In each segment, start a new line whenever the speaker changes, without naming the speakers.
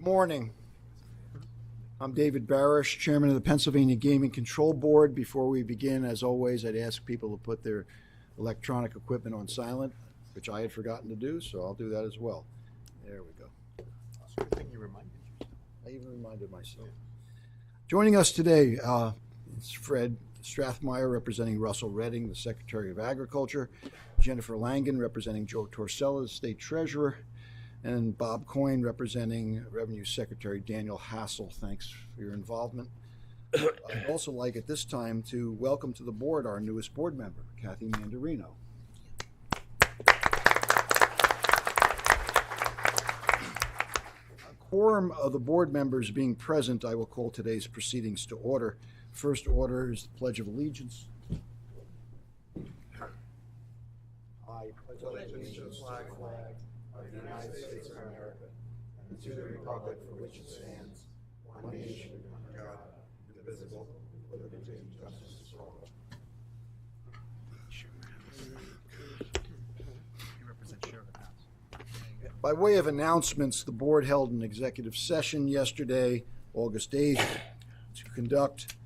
Morning. I'm David Barish, Chairman of the Pennsylvania Gaming Control Board. Before we begin, as always, I'd ask people to put their electronic equipment on silent, which I had forgotten to do, so I'll do that as well. There we go.
It's a good thing you reminded yourself.
I even reminded myself. Joining us today is Fred Strathmeyer, representing Russell Redding, the Secretary of Agriculture, Jennifer Langen, representing Joe Torcella, the State Treasurer, and Bob Coyne, representing Revenue Secretary Daniel Hassel. Thanks for your involvement. I'd also like at this time to welcome to the board our newest board member, Kathy Mandarino. A quorum of the board members being present, I will call today's proceedings to order. First order is the Pledge of Allegiance. I pledge allegiance to the flag of the United States of America and to the republic for which it stands, one nation, under God, indivisible, with liberty and justice for all. By way of announcements, the board held an executive session yesterday, August 8th, to conduct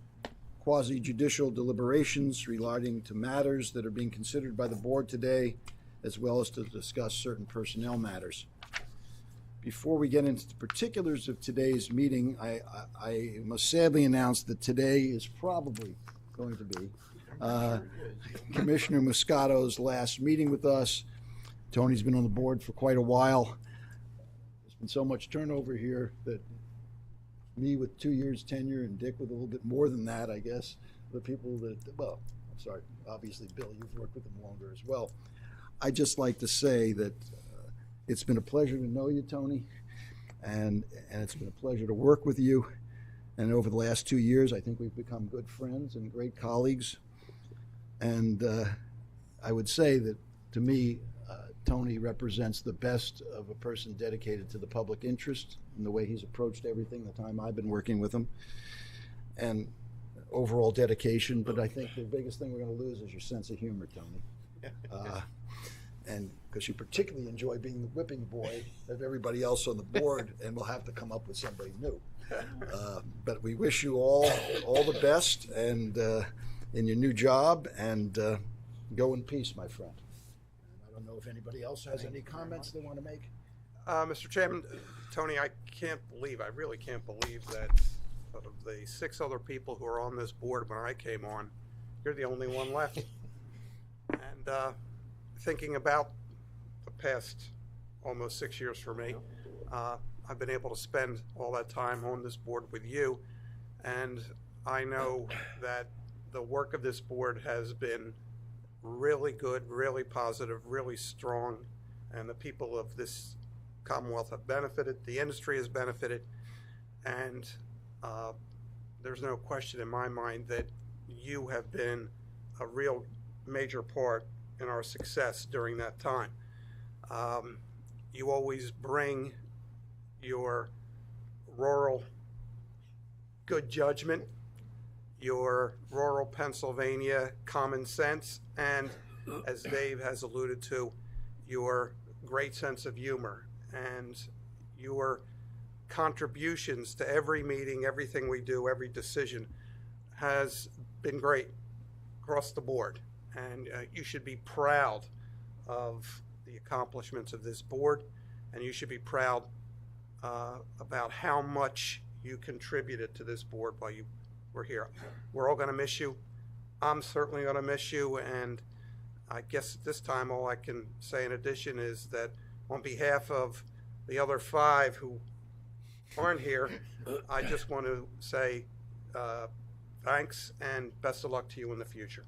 quasi-judicial deliberations relating to matters that are being considered by the board today, as well as to discuss certain personnel matters. Before we get into the particulars of today's meeting, I must sadly announce that today is probably going to be Commissioner Moscato's last meeting with us. Tony's been on the board for quite a while. There's been so much turnover here that me with 2 years tenure and Dick with a little bit more than that, I guess, the people that, well, I'm sorry, obviously, Bill, you've worked with them longer as well. I'd just like to say that it's been a pleasure to know you, Tony, and it's been a pleasure to work with you. And over the last 2 years, I think we've become good friends and great colleagues. And I would say that, to me, Tony represents the best of a person dedicated to the public interest in the way he's approached everything the time I've been working with him, and overall dedication. But I think the biggest thing we're going to lose is your sense of humor, Tony. And because you particularly enjoy being the whipping boy of everybody else on the board, and we'll have to come up with somebody new. But we wish you all the best and in your new job, and go in peace, my friend. And I don't know if anybody else has any comments they want to make.
Mr. Chairman, Tony, I really can't believe that of the 6 other people who are on this board when I came on, you're the only one left. And thinking about the past almost 6 years for me, I've been able to spend all that time on this board with you, and I know that the work of this board has been really good, really positive, really strong, and the people of this Commonwealth have benefited, the industry has benefited, and there's no question in my mind that you have been a real major part in our success during that time. You always bring your rural good judgment, your rural Pennsylvania common sense, and as Dave has alluded to, your great sense of humor and your contributions to every meeting, everything we do, every decision has been great across the board. And you should be proud of the accomplishments of this board, and you should be proud about how much you contributed to this board while you were here. We're all going to miss you. I'm certainly going to miss you, and I guess at this time all I can say in addition is that on behalf of the other 5 who aren't here, I just want to say thanks and best of luck to you in the future.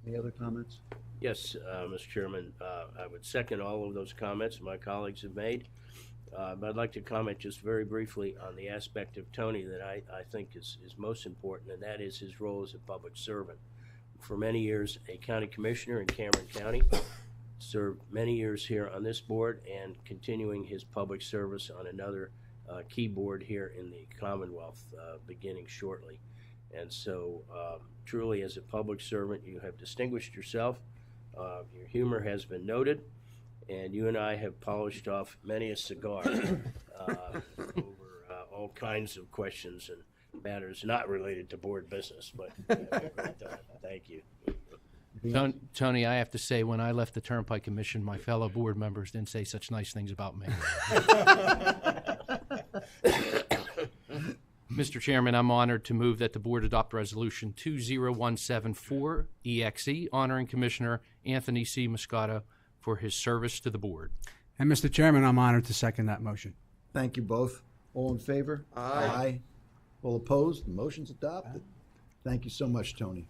Any other comments?
Yes, Mr. Chairman, I would second all of those comments my colleagues have made. But I'd like to comment just very briefly on the aspect of Tony that I think is most important, and that is his role as a public servant. For many years, a county commissioner in Cameron County, served many years here on this board and continuing his public service on another key board here in the Commonwealth beginning shortly. And so truly as a public servant, you have distinguished yourself. Your humor has been noted, and you and I have polished off many a cigar over all kinds of questions and matters not related to board business, but thank you.
Tony, I have to say, when I left the Turnpike Commission, my fellow board members didn't say such nice things about me. Mr. Chairman, I'm honored to move that the board adopt Resolution 20174-EXE, honoring Commissioner Anthony C. Moscato for his service to the board.
And Mr. Chairman, I'm honored to second that motion.
Thank you both. All in favor?
Aye.
All opposed? The motion's adopted. Thank you so much, Tony.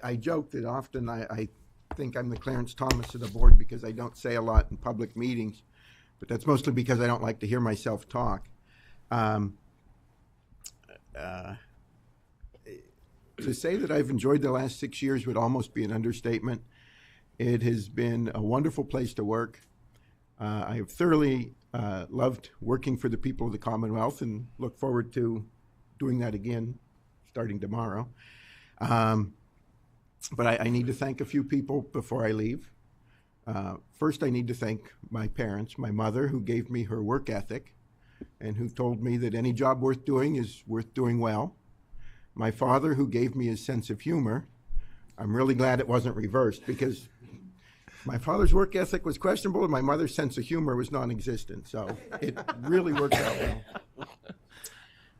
I joke that often I think I'm the Clarence Thomas of the board because I don't say a lot in public meetings, but that's mostly because I don't like to hear myself talk. To say that I've enjoyed the last 6 years would almost be an understatement. It has been a wonderful place to work. I have thoroughly loved working for the people of the Commonwealth and look forward to doing that again starting tomorrow. But I need to thank a few people before I leave. First, I need to thank my parents, my mother, who gave me her work ethic and who told me that any job worth doing is worth doing well. My father, who gave me his sense of humor. I'm really glad it wasn't reversed because my father's work ethic was questionable and my mother's sense of humor was non-existent. So it really worked out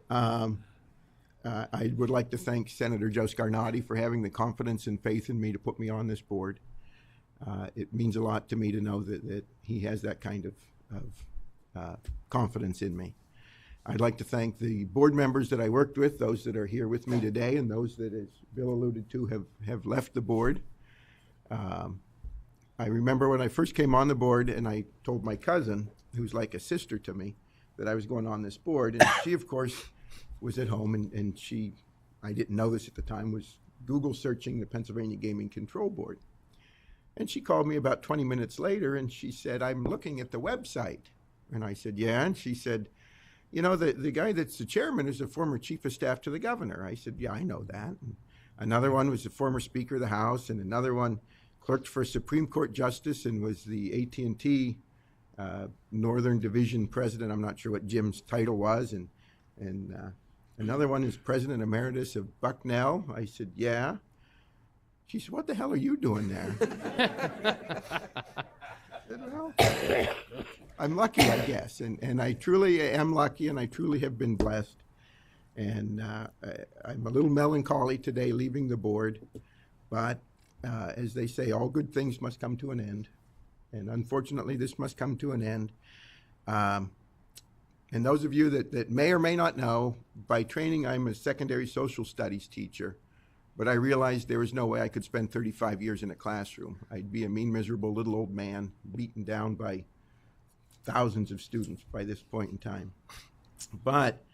well. I would like to thank Senator Joe Scarnati for having the confidence and faith in me to put me on this board. It means a lot to me to know that he has that kind of confidence in me. I'd like to thank the board members that I worked with, those that are here with me today, and those that, as Bill alluded to, have left the board. I remember when I first came on the board and I told my cousin, who's like a sister to me, that I was going on this board, and she, of course, was at home, and she, I didn't know this at the time, was Google searching the Pennsylvania Gaming Control Board. And she called me about 20 minutes later, and she said, I'm looking at the website. And I said, yeah. And she said, you know, the guy that's the chairman is a former chief of staff to the governor. I said, yeah, I know that. And another one was the former Speaker of the House, and another one clerked for Supreme Court Justice and was the AT&T Northern Division president. I'm not sure what Jim's title was. And another one is president emeritus of Bucknell. I said, yeah. She said, what the hell are you doing there? I said, well, I'm lucky, I guess. And I truly am lucky, and I truly have been blessed. And I'm a little melancholy today leaving the board. But as they say, all good things must come to an end. And unfortunately, this must come to an end. And those of you that may or may not know, by training, I'm a secondary social studies teacher. But I realized there was no way I could spend 35 years in a classroom. I'd be a mean, miserable little old man beaten down by thousands of students by this point in time. But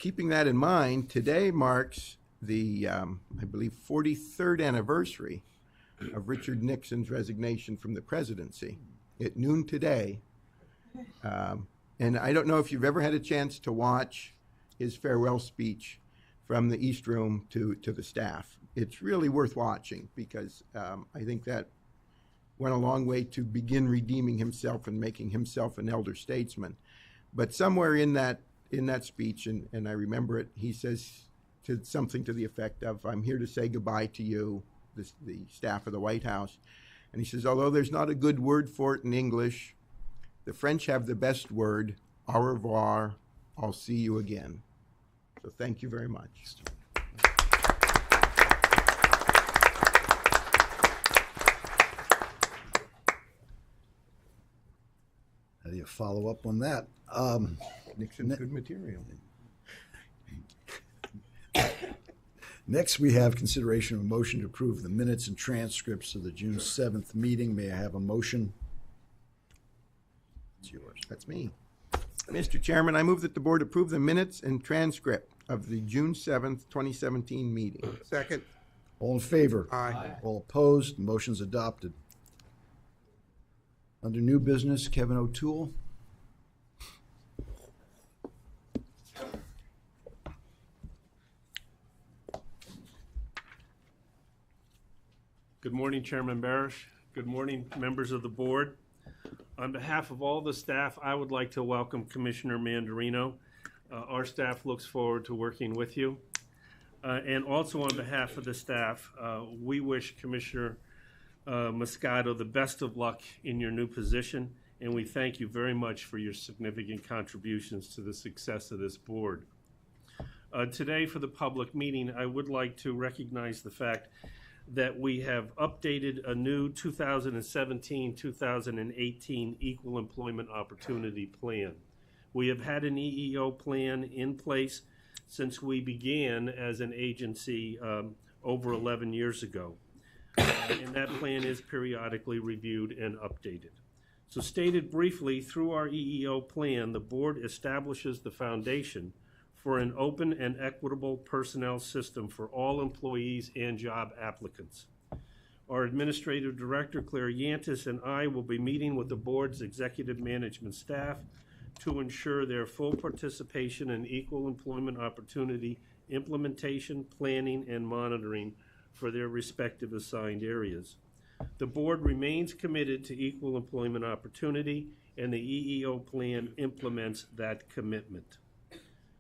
keeping that in mind, today marks the, I believe, 43rd anniversary of Richard Nixon's resignation from the presidency. At noon today, and I don't know if you've ever had a chance to watch his farewell speech from the East Room to the staff. It's really worth watching because I think that went a long way to begin redeeming himself and making himself an elder statesman. But somewhere in that speech, and I remember it, he says something to the effect of, I'm here to say goodbye to you, the staff of the White House. And he says, although there's not a good word for it in English, the French have the best word, au revoir, I'll see you again. So thank you very much.
How do you follow up on that?
Nixon's good material.
Next, we have consideration of a motion to approve the minutes and transcripts of the June 7th meeting. May I have a motion? It's yours.
That's me. Mr. Chairman, I move that the board approve the minutes and transcript of the June 7th, 2017 meeting.
Second.
All in favor?
Aye.
All opposed? The motion's adopted. Under new business, Kevin O'Toole.
Good morning, Chairman Barish. Good morning, members of the board. On behalf of all the staff, I would like to welcome Commissioner Mandarino. Our staff looks forward to working with you. And also on behalf of the staff, we wish Commissioner Moscato the best of luck in your new position, and we thank you very much for your significant contributions to the success of this board. Today, for the public meeting, I would like to recognize the fact that we have updated a new 2017-2018 Equal Employment Opportunity Plan. We have had an EEO plan in place since we began as an agency over 11 years ago. And that plan is periodically reviewed and updated. So stated briefly, through our EEO plan, the board establishes the foundation for an open and equitable personnel system for all employees and job applicants. Our Administrative Director, Claire Yantis, and I will be meeting with the board's executive management staff to ensure their full participation in equal employment opportunity implementation, planning, and monitoring for their respective assigned areas. The board remains committed to equal employment opportunity, and the EEO plan implements that commitment.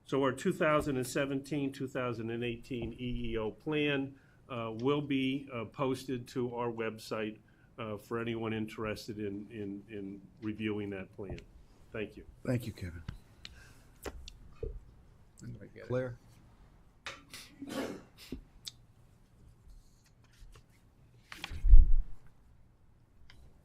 So our 2017-2018 EEO plan will be posted to our website for anyone interested in reviewing that plan. Thank you.
Thank you, Kevin. Claire?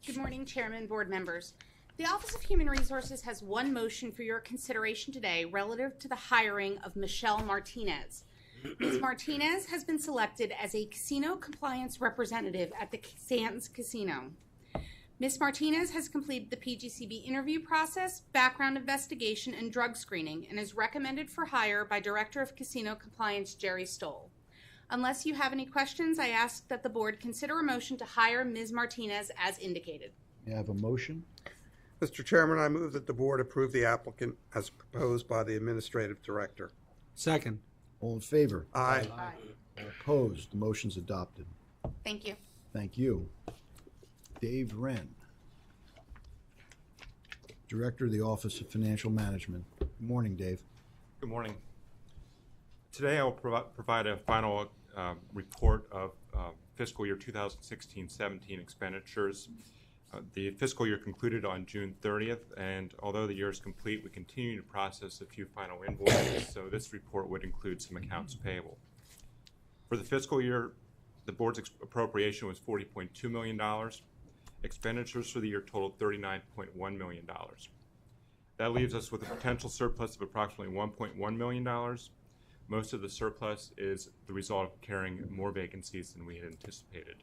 Good morning, Chairman, board members. The Office of Human Resources has one motion for your consideration today relative to the hiring of Michelle Martinez. Ms. Martinez has been selected as a casino compliance representative at the Sands Casino. Ms. Martinez has completed the PGCB interview process, background investigation, and drug screening, and is recommended for hire by Director of Casino Compliance Jerry Stoll. Unless you have any questions, I ask that the board consider a motion to hire Ms. Martinez as indicated.
May I have a motion?
Mr. Chairman, I move that the board approve the applicant as proposed by the Administrative Director.
Second.
All in favor?
Aye.
All opposed? The motion's adopted.
Thank you.
Thank you. Dave Wren, Director of the Office of Financial Management. Good morning, Dave.
Good morning. Today I will provide a final report of fiscal year 2016-17 expenditures. The fiscal year concluded on June 30th, and although the year is complete, we continue to process a few final invoices, so this report would include some accounts payable. For the fiscal year, the board's appropriation was $40.2 million. Expenditures for the year totaled $39.1 million. That leaves us with a potential surplus of approximately $1.1 million. Most of the surplus is the result of carrying more vacancies than we had anticipated.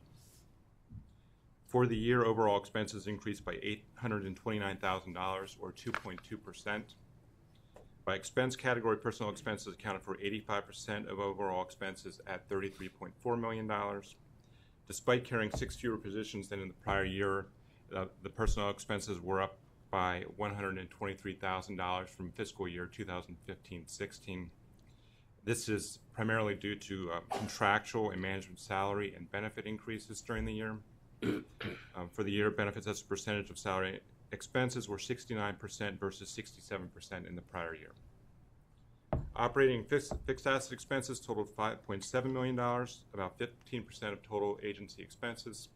For the year, overall expenses increased by $829,000, or 2.2%. By expense category, personnel expenses accounted for 85% of overall expenses at $33.4 million. Despite carrying 6 fewer positions than in the prior year, the personnel expenses were up by $123,000 from fiscal year 2015-16. This is primarily due to contractual and management salary and benefit increases during the year. For the year, benefits as a percentage of salary expenses were 69% versus 67% in the prior year. Operating fixed asset expenses totaled $5.7 million, about 15% of total agency expenses.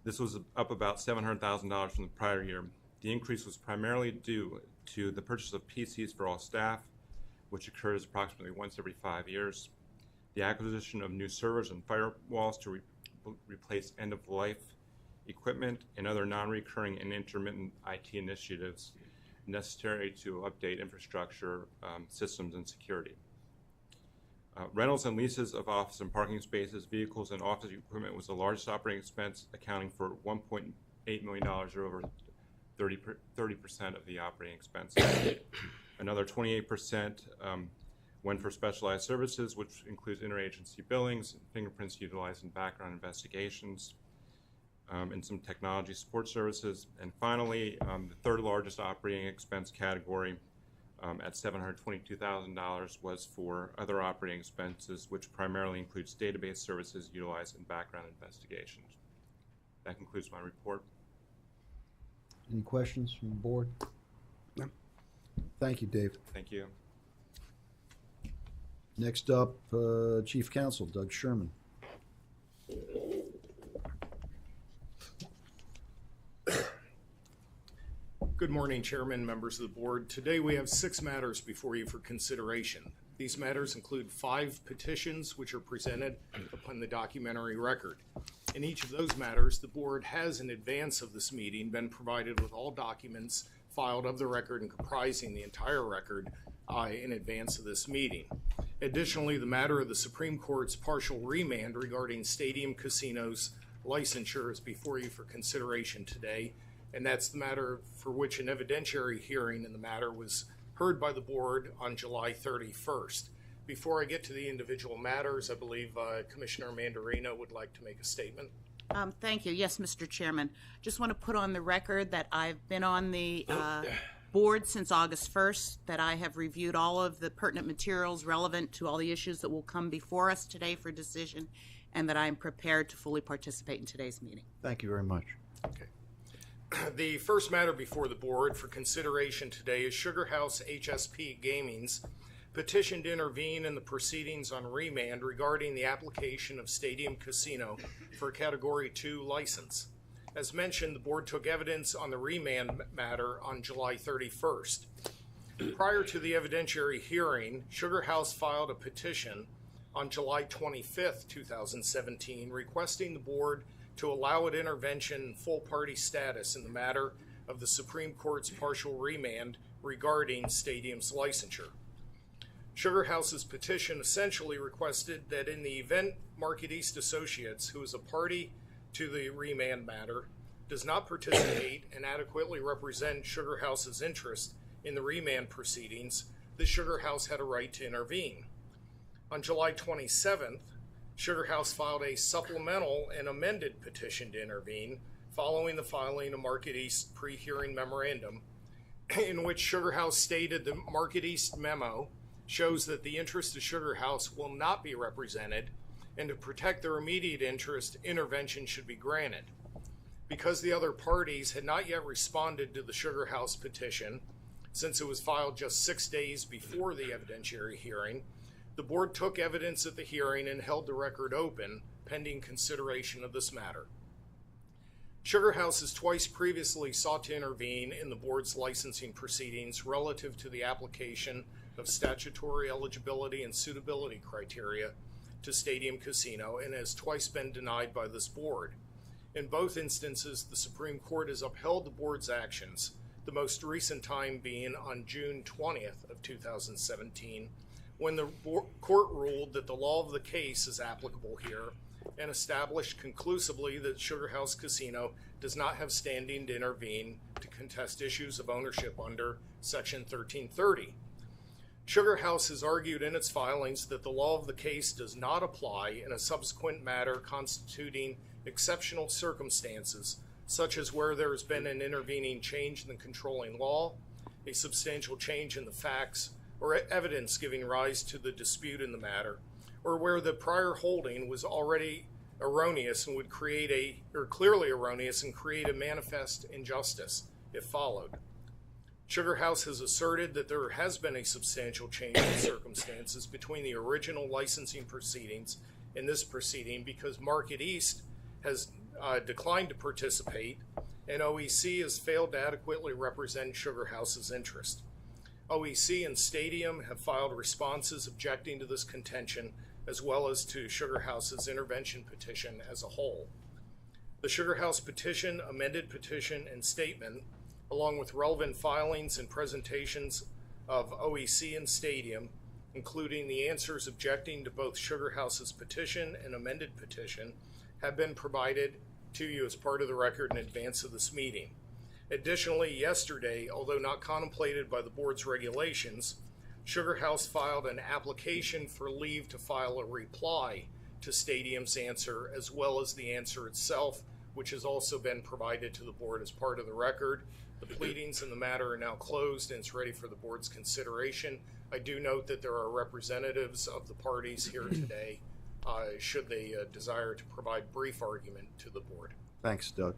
This was up about $700,000 from the prior year. The increase was primarily due to the purchase of PCs for all staff, which occurs approximately once every 5 years, the acquisition of new servers and firewalls to replace end-of-life equipment, and other non-recurring and intermittent IT initiatives necessary to update infrastructure, systems, and security. Rentals and leases of office and parking spaces, vehicles, and office equipment was the largest operating expense, accounting for $1.8 million, or over 30% of the operating expenses. Another 28% went for specialized services, which includes interagency billings, fingerprints utilized in background investigations, and some technology support services. And finally, the third largest operating expense category at $722,000 was for other operating expenses, which primarily includes database services utilized in background investigations. That concludes my report.
Any questions from the board?
No.
Thank you, Dave.
Thank you.
Next up, Chief Counsel Doug Sherman.
Good morning, Chairman, members of the board. Today we have 6 matters before you for consideration. These matters include 5 petitions which are presented upon the documentary record. In each of those matters, the board has, in advance of this meeting, been provided with all documents filed of the record and comprising the entire record in advance of this meeting. Additionally, the matter of the Supreme Court's partial remand regarding Stadium Casino's licensure is before you for consideration today, and that's the matter for which an evidentiary hearing in the matter was heard by the board on July 31st. Before I get to the individual matters, I believe Commissioner Mandarino would like to make a statement.
Thank you. Yes, Mr. Chairman. Just want to put on the record that I've been on the board since August 1st, that I have reviewed all of the pertinent materials relevant to all the issues that will come before us today for decision, and that I am prepared to fully participate in today's meeting.
Thank you very much.
Okay. The first matter before the board for consideration today is Sugar House HSP Gaming's petition to intervene in the proceedings on remand regarding the application of Stadium Casino for a Category 2 license. As mentioned, the board took evidence on the remand matter on July 31st. Prior to the evidentiary hearing, Sugar House filed a petition on July 25th, 2017, requesting the board to allow it intervention and full party status in the matter of the Supreme Court's partial remand regarding Stadium's licensure. Sugar House's petition essentially requested that in the event Market East Associates, who is a party to the remand matter, does not participate and adequately represent Sugar House's interest in the remand proceedings, the Sugar House had a right to intervene. On July 27th, Sugar House filed a supplemental and amended petition to intervene following the filing of Market East pre-hearing memorandum, in which Sugar House stated the Market East memo shows that the interest of Sugar House will not be represented, and to protect their immediate interest, intervention should be granted. Because the other parties had not yet responded to the Sugar House petition, since it was filed just 6 days before the evidentiary hearing, the board took evidence at the hearing and held the record open pending consideration of this matter. Sugar House has twice previously sought to intervene in the board's licensing proceedings relative to the application of statutory eligibility and suitability criteria to Stadium Casino, and has twice been denied by this board. In both instances, the Supreme Court has upheld the board's actions, the most recent time being on June 20th of 2017, when the court ruled that the law of the case is applicable here and established conclusively that Sugar House Casino does not have standing to intervene to contest issues of ownership under Section 1330. Sugar House has argued in its filings that the law of the case does not apply in a subsequent matter constituting exceptional circumstances, such as where there has been an intervening change in the controlling law, a substantial change in the facts, or evidence giving rise to the dispute in the matter, or where the prior holding was already erroneous and would create clearly erroneous and create a manifest injustice if followed. Sugar House has asserted that there has been a substantial change in circumstances between the original licensing proceedings and this proceeding because Market East has declined to participate and OEC has failed to adequately represent Sugar House's interest. OEC and Stadium have filed responses objecting to this contention as well as to Sugar House's intervention petition as a whole. The Sugar House petition, amended petition, and statement, along with relevant filings and presentations of OEC and Stadium, including the answers objecting to both Sugar House's petition and amended petition, have been provided to you as part of the record in advance of this meeting. Additionally, yesterday, although not contemplated by the board's regulations, Sugar House filed an application for leave to file a reply to Stadium's answer as well as the answer itself, which has also been provided to the board as part of the record. The pleadings in the matter are now closed and it's ready for the board's consideration. I do note that there are representatives of the parties here today, should they desire to provide brief argument to the board.
Thanks, Doug.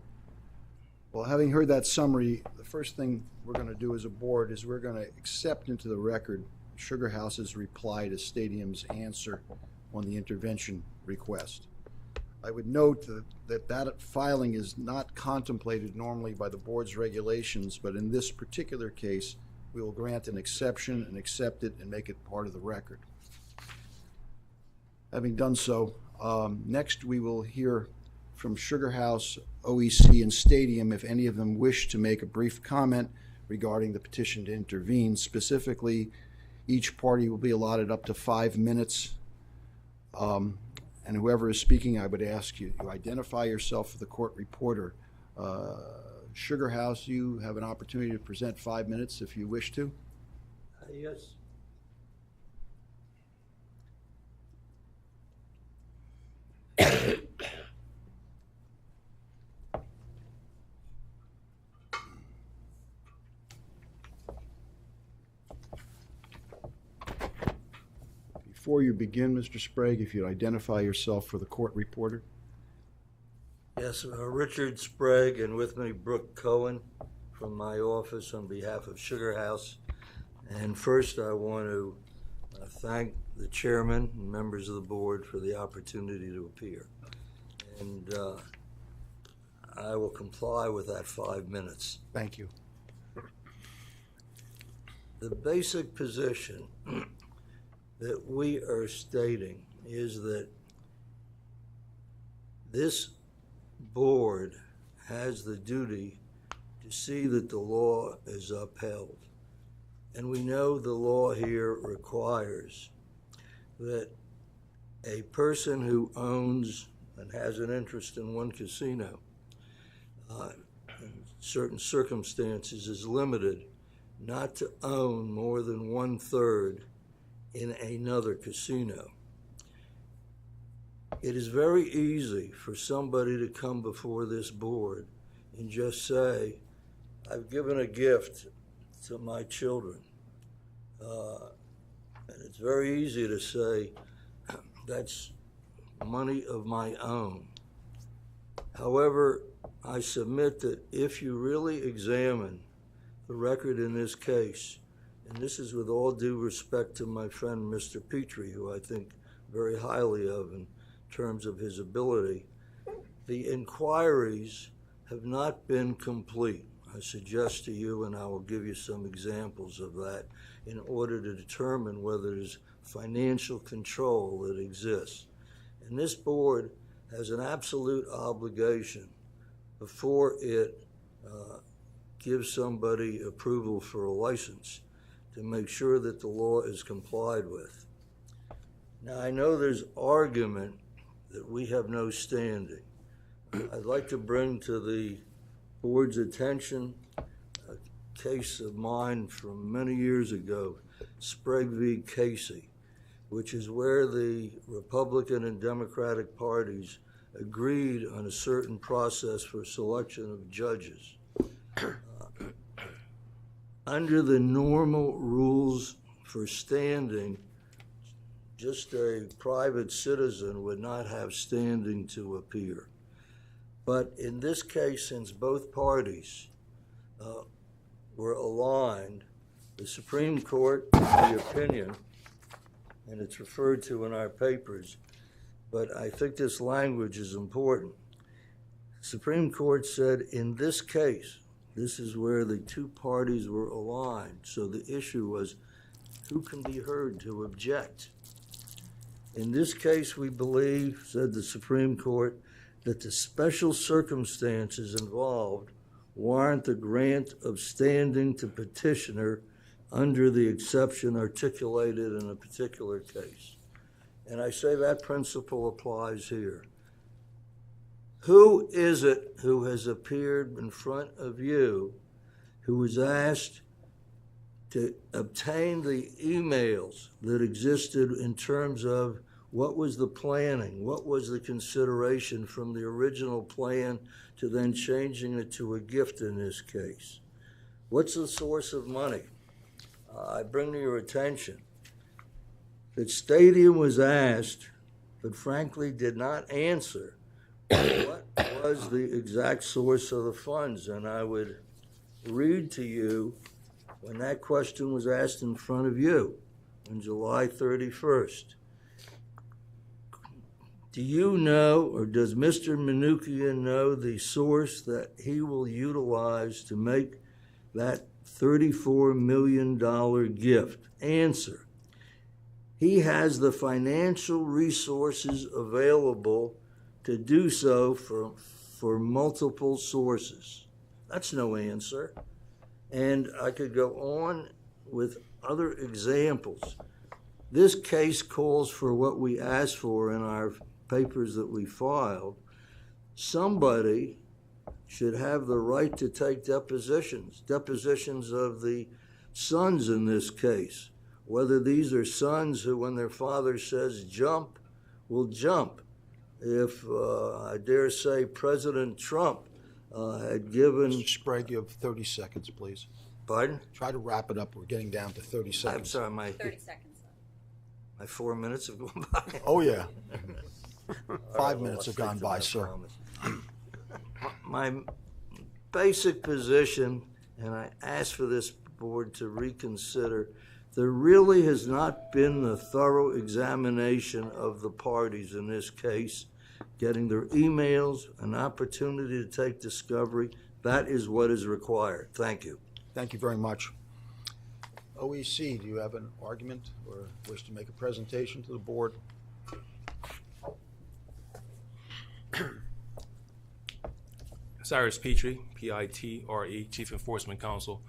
Well, having heard that summary, the first thing we're going to do as a board is we're going to accept into the record Sugar House's reply to Stadium's answer on the intervention request. I would note that filing is not contemplated normally by the board's regulations, but in this particular case, we will grant an exception and accept it and make it part of the record. Having done so, next we will hear from Sugar House, OEC, and Stadium if any of them wish to make a brief comment regarding the petition to intervene. Specifically, each party will be allotted up to 5 minutes. And whoever is speaking, I would ask you to identify yourself for the court reporter. Sugar House, you have an opportunity to present 5 minutes if you wish to.
Yes.
Before you begin, Mr. Sprague, if you'd identify yourself for the court reporter.
Yes, Richard Sprague, and with me Brooke Cohen from my office on behalf of Sugar House. And first I want to thank the chairman and members of the board for the opportunity to appear. And I will comply with that 5 minutes.
Thank you.
The basic position that we are stating is that this board has the duty to see that the law is upheld. And we know the law here requires that a person who owns and has an interest in one casino, in certain circumstances, is limited not to own more than 1/3 in another casino. It is very easy for somebody to come before this board and just say, I've given a gift to my children. And it's very easy to say, that's money of my own. However, I submit that if you really examine the record in this case, and this is with all due respect to my friend Mr. Petrie, who I think very highly of in terms of his ability, the inquiries have not been complete. I suggest to you, and I will give you some examples of that, in order to determine whether there's financial control that exists. And this board has an absolute obligation before it gives somebody approval for a license to make sure that the law is complied with. Now, I know there's argument that we have no standing. I'd like to bring to the board's attention a case of mine from many years ago, Sprague v. Casey, which is where the Republican and Democratic parties agreed on a certain process for selection of judges. Under the normal rules for standing, just a private citizen would not have standing to appear. But in this case, since both parties were aligned, the Supreme Court, in the opinion, and it's referred to in our papers, but I think this language is important. The Supreme Court said in this case, this is where the two parties were aligned. So the issue was, who can be heard to object? In this case, we believe, said the Supreme Court, that the special circumstances involved warrant the grant of standing to petitioner under the exception articulated in a particular case. And I say that principle applies here. Who is it who has appeared in front of you who was asked to obtain the emails that existed in terms of what was the planning, what was the consideration from the original plan to then changing it to a gift in this case? What's the source of money? I bring to your attention that Stadium was asked, but frankly did not answer what was the exact source of the funds. And I would read to you when that question was asked in front of you on July 31st. Do you know, or does Mr. Manoukian know the source that he will utilize to make that $34 million gift? Answer: he has the financial resources available to do so for multiple sources. That's no answer. And I could go on with other examples. This case calls for what we asked for in our papers that we filed. Somebody should have the right to take depositions of the sons in this case. Whether these are sons who, when their father says jump, will jump. If, I dare say, President Trump had given...
Mr. Sprague, you have 30 seconds, please.
Pardon?
Try to wrap it up. We're getting down to 30 seconds.
I'm sorry, my
30 seconds.
my 4 minutes have gone by.
Oh, yeah.
All
5
right,
minutes
I'll
have gone
stick to
by,
my
sir.
promise. My basic position, and I ask for this board to reconsider, there really has not been a thorough examination of the parties in this case, getting their emails, an opportunity to take discovery. That is what is required. Thank you.
Thank you very much. OEC, do you have an argument or wish to make a presentation to the board?
Cyrus Petrie, P-I-T-R-E, Chief Enforcement Counsel.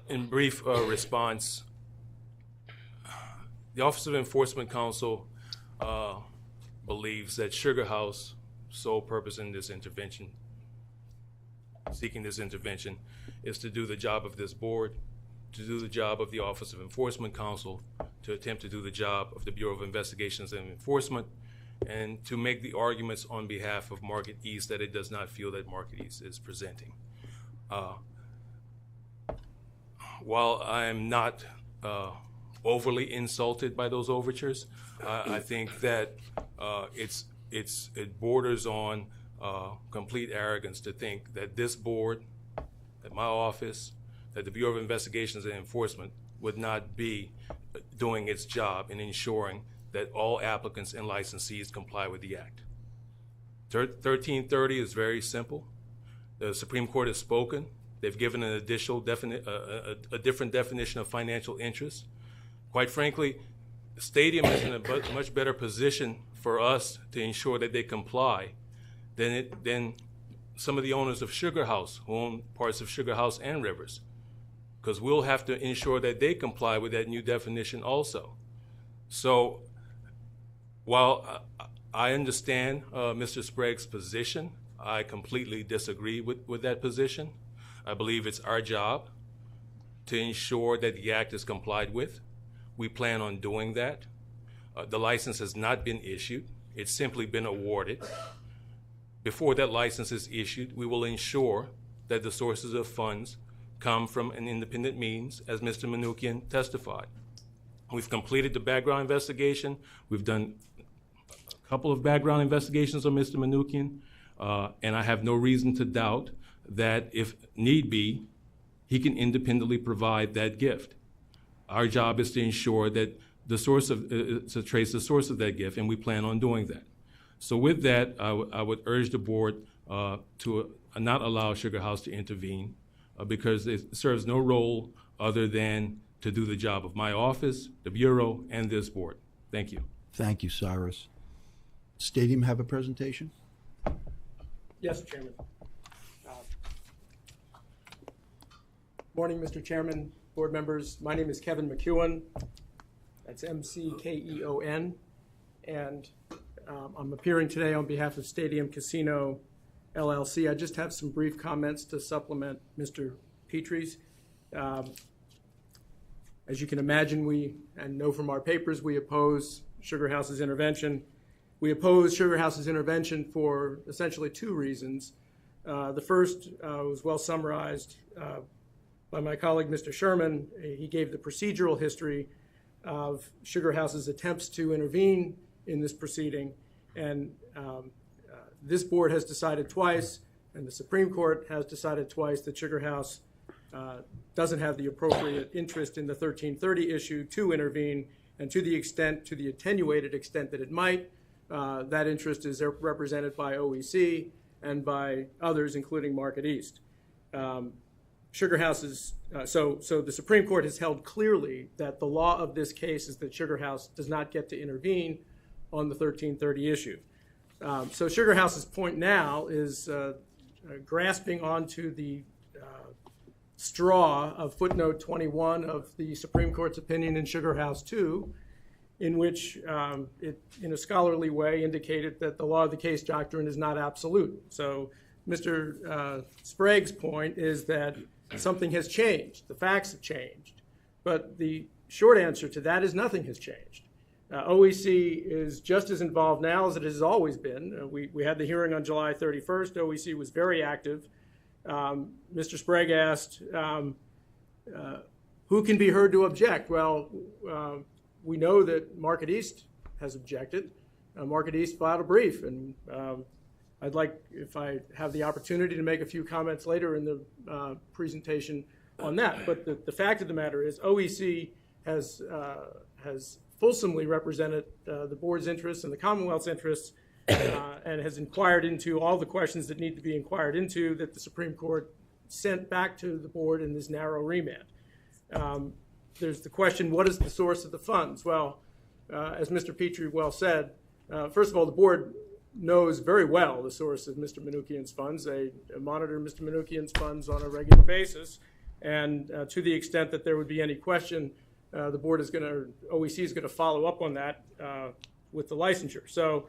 In brief response, the Office of Enforcement Counsel believes that Sugar House sole purpose in this intervention, seeking this intervention, is to do the job of this board, to do the job of the Office of Enforcement Counsel, to attempt to do the job of the Bureau of Investigations and Enforcement, and to make the arguments on behalf of Market East that it does not feel that Market East is presenting. While I am not overly insulted by those overtures, I think that it borders on complete arrogance to think that this board, that my office, that the Bureau of Investigations and Enforcement would not be doing its job in ensuring that all applicants and licensees comply with the Act. 1330 is very simple. The Supreme Court has spoken. They've given an additional a different definition of financial interest. Quite frankly, the stadium is in a much better position for us to ensure that they comply than some of the owners of Sugar House, who own parts of Sugar House and Rivers, because we'll have to ensure that they comply with that new definition also. So while I understand Mr. Sprague's position, I completely disagree with that position. I believe it's our job to ensure that the Act is complied with. We plan on doing that. The license has not been issued. It's simply been awarded. Before that license is issued, we will ensure that the sources of funds come from an independent means, as Mr. Manoukian testified. We've completed the background investigation. We've done a couple of background investigations on Mr. Manoukian, and I have no reason to doubt that if need be, he can independently provide that gift. Our job is to ensure that the source of, to trace the source of that gift, and we plan on doing that. So with that, I would urge the board to not allow Sugar House to intervene because it serves no role other than to do the job of my office, the Bureau, and this board. Thank you.
Thank you, Cyrus. Stadium have a presentation?
Yes, Chairman. Morning, Mr. Chairman, board members. My name is Kevin McEwen. That's M-C-K-E-O-N. And I'm appearing today on behalf of Stadium Casino LLC. I just have some brief comments to supplement Mr. Petrie's. As you can imagine, and know from our papers, we oppose Sugar House's intervention. We oppose Sugar House's intervention for essentially two reasons. The first was well summarized by my colleague, Mr. Sherman. He gave the procedural history of Sugar House's attempts to intervene in this proceeding. And this board has decided twice, and the Supreme Court has decided twice, that Sugar House doesn't have the appropriate interest in the 1330 issue to intervene, and to the attenuated extent that it might, that interest is represented by OEC and by others, including Market East. Sugar House is, so the Supreme Court has held clearly that the law of this case is that Sugar House does not get to intervene on the 1330 issue. So Sugar House's point now is grasping onto the straw of footnote 21 of the Supreme Court's opinion in Sugar House 2, in which it, in a scholarly way, indicated that the law of the case doctrine is not absolute. So Mr. Sprague's point is that something has changed. The facts have changed. But the short answer to that is nothing has changed. OEC is just as involved now as it has always been. We had the hearing on July 31st. OEC was very active. Mr. Sprague asked, who can be heard to object? Well, we know that Market East has objected. Market East filed a brief, and I'd like, if I have the opportunity, to make a few comments later in the presentation on that. But the fact of the matter is OEC has fulsomely represented the board's interests and the Commonwealth's interests, and has inquired into all the questions that need to be inquired into that the Supreme Court sent back to the board in this narrow remand. There's the question, what is the source of the funds? Well, as Mr. Petrie well said, first of all, the board knows very well the source of Mr. Manoukian's funds. They monitor Mr. Manoukian's funds on a regular basis, and to the extent that there would be any question, the board is going to, OEC is going to follow up on that with the licensure. So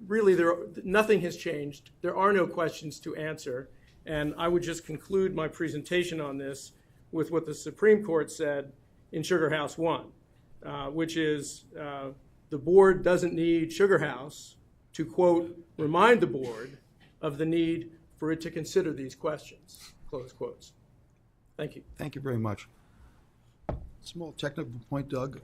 really, nothing has changed. There are no questions to answer, and I would just conclude my presentation on this with what the Supreme Court said in Sugar House 1, which is the board doesn't need Sugar House to, quote, remind the board of the need for it to consider these questions, close quotes. Thank you.
Thank you very much. Small technical point, Doug.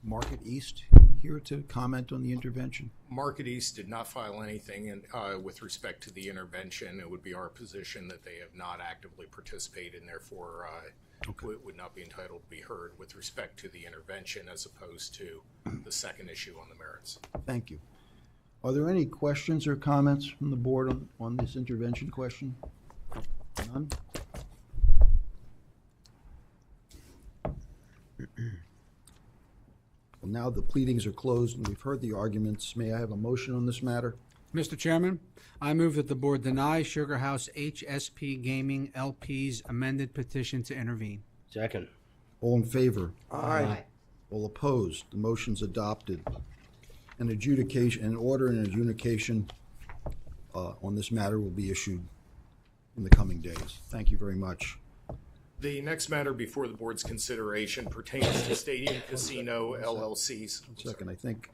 Market East here to comment on the intervention.
Market East did not file anything with respect to the intervention. It would be our position that they have not actively participated and therefore would not be entitled to be heard with respect to the intervention as opposed to the second issue on the merits.
Thank you. Are there any questions or comments from the board on this intervention question? None? Well, now the pleadings are closed and we've heard the arguments. May I have a motion on this matter?
Mr. Chairman, I move that the board deny Sugar House HSP Gaming LP's amended petition to intervene.
Second.
All in favor?
Aye.
All opposed? The motion's adopted. An order and adjudication on this matter will be issued in the coming days. Thank you very much.
The next matter before the board's consideration pertains to Stadium Casino LLC's.
Second, I think,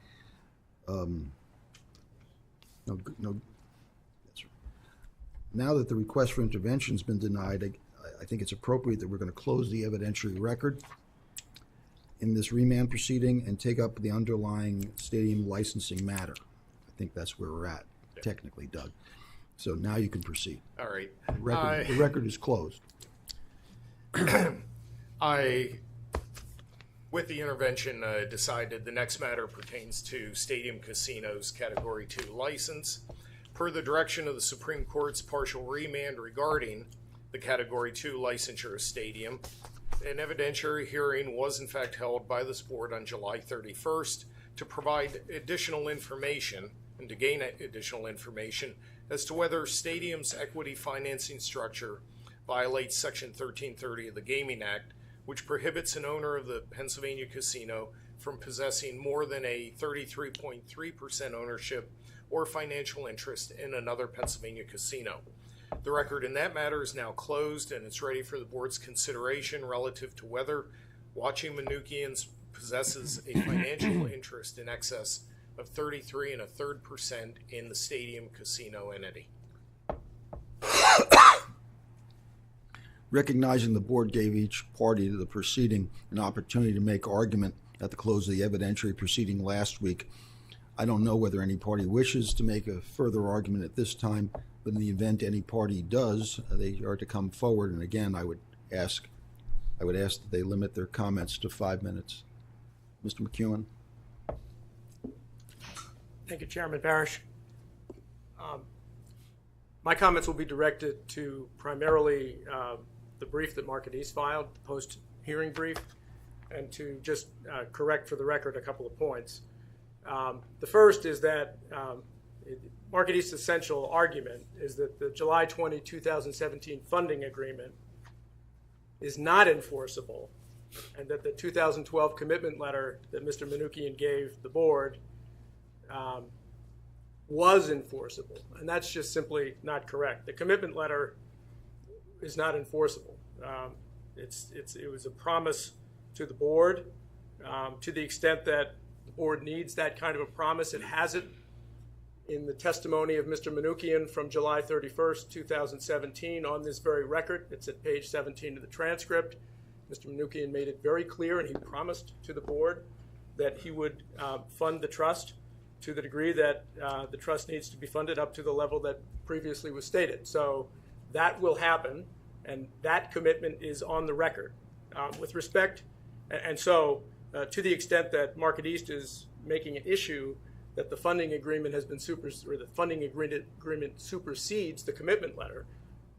now that the request for intervention has been denied, I think it's appropriate that we're going to close the evidentiary record in this remand proceeding and take up the underlying stadium licensing matter. I think that's where we're at, technically, Doug. So now you can proceed.
All right.
The record is closed.
I, with the intervention, decided the next matter pertains to Stadium Casino's Category 2 license. Per the direction of the Supreme Court's partial remand regarding the Category 2 licensure of Stadium, an evidentiary hearing was in fact held by this board on July 31st to provide additional information and to gain additional information as to whether Stadium's equity financing structure violates Section 1330 of the Gaming Act, which prohibits an owner of the Pennsylvania casino from possessing more than a 33.3% ownership or financial interest in another Pennsylvania casino. The record in that matter is now closed and it's ready for the board's consideration relative to whether Watching Manoukians possesses a financial interest in excess of 33 1/3% in the Stadium Casino entity.
recognizing the board gave each party to the proceeding an opportunity to make argument at the close of the evidentiary proceeding last week. I don't know whether any party wishes to make a further argument at this time, but in the event any party does, they are to come forward. And again, I would ask that they limit their comments to 5 minutes. Mr. McEwen.
Thank you, Chairman Parrish. My comments will be directed to primarily the brief that Market East filed, the post-hearing brief, and to just correct for the record a couple of points. The first is that Market East's essential argument is that the July 20, 2017 funding agreement is not enforceable, and that the 2012 commitment letter that Mr. Manoukian gave the board was enforceable, and that's just simply not correct. The commitment letter is not enforceable. It was a promise to the board. To the extent that the board needs that kind of a promise, it has it in the testimony of Mr. Manoukian from July 31st, 2017 on this very record. It's at page 17 of the transcript. Mr. Manoukian made it very clear, and he promised to the board that he would fund the trust to the degree that the trust needs to be funded up to the level that previously was stated. So that will happen, and that commitment is on the record. With respect, and so to the extent that Market East is making an issue that the funding agreement has been the funding agreement supersedes the commitment letter,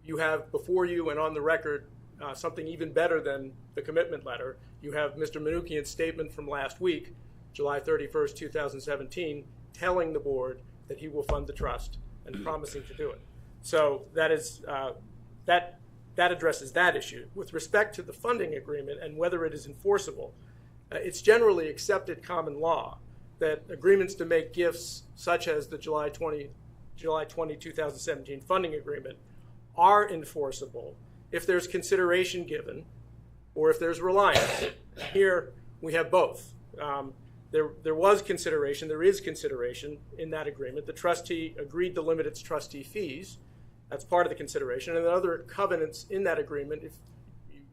you have before you and on the record something even better than the commitment letter. You have Mr. Manoukian's statement from last week, July 31st, 2017, telling the board that he will fund the trust and promising to do it. So that is that addresses that issue. With respect to the funding agreement and whether it is enforceable, it's generally accepted common law that agreements to make gifts such as the July 20, 2017 funding agreement are enforceable if there's consideration given or if there's reliance. Here we have both. There was consideration, there is consideration in that agreement. The trustee agreed to limit its trustee fees. That's part of the consideration. And the other covenants in that agreement,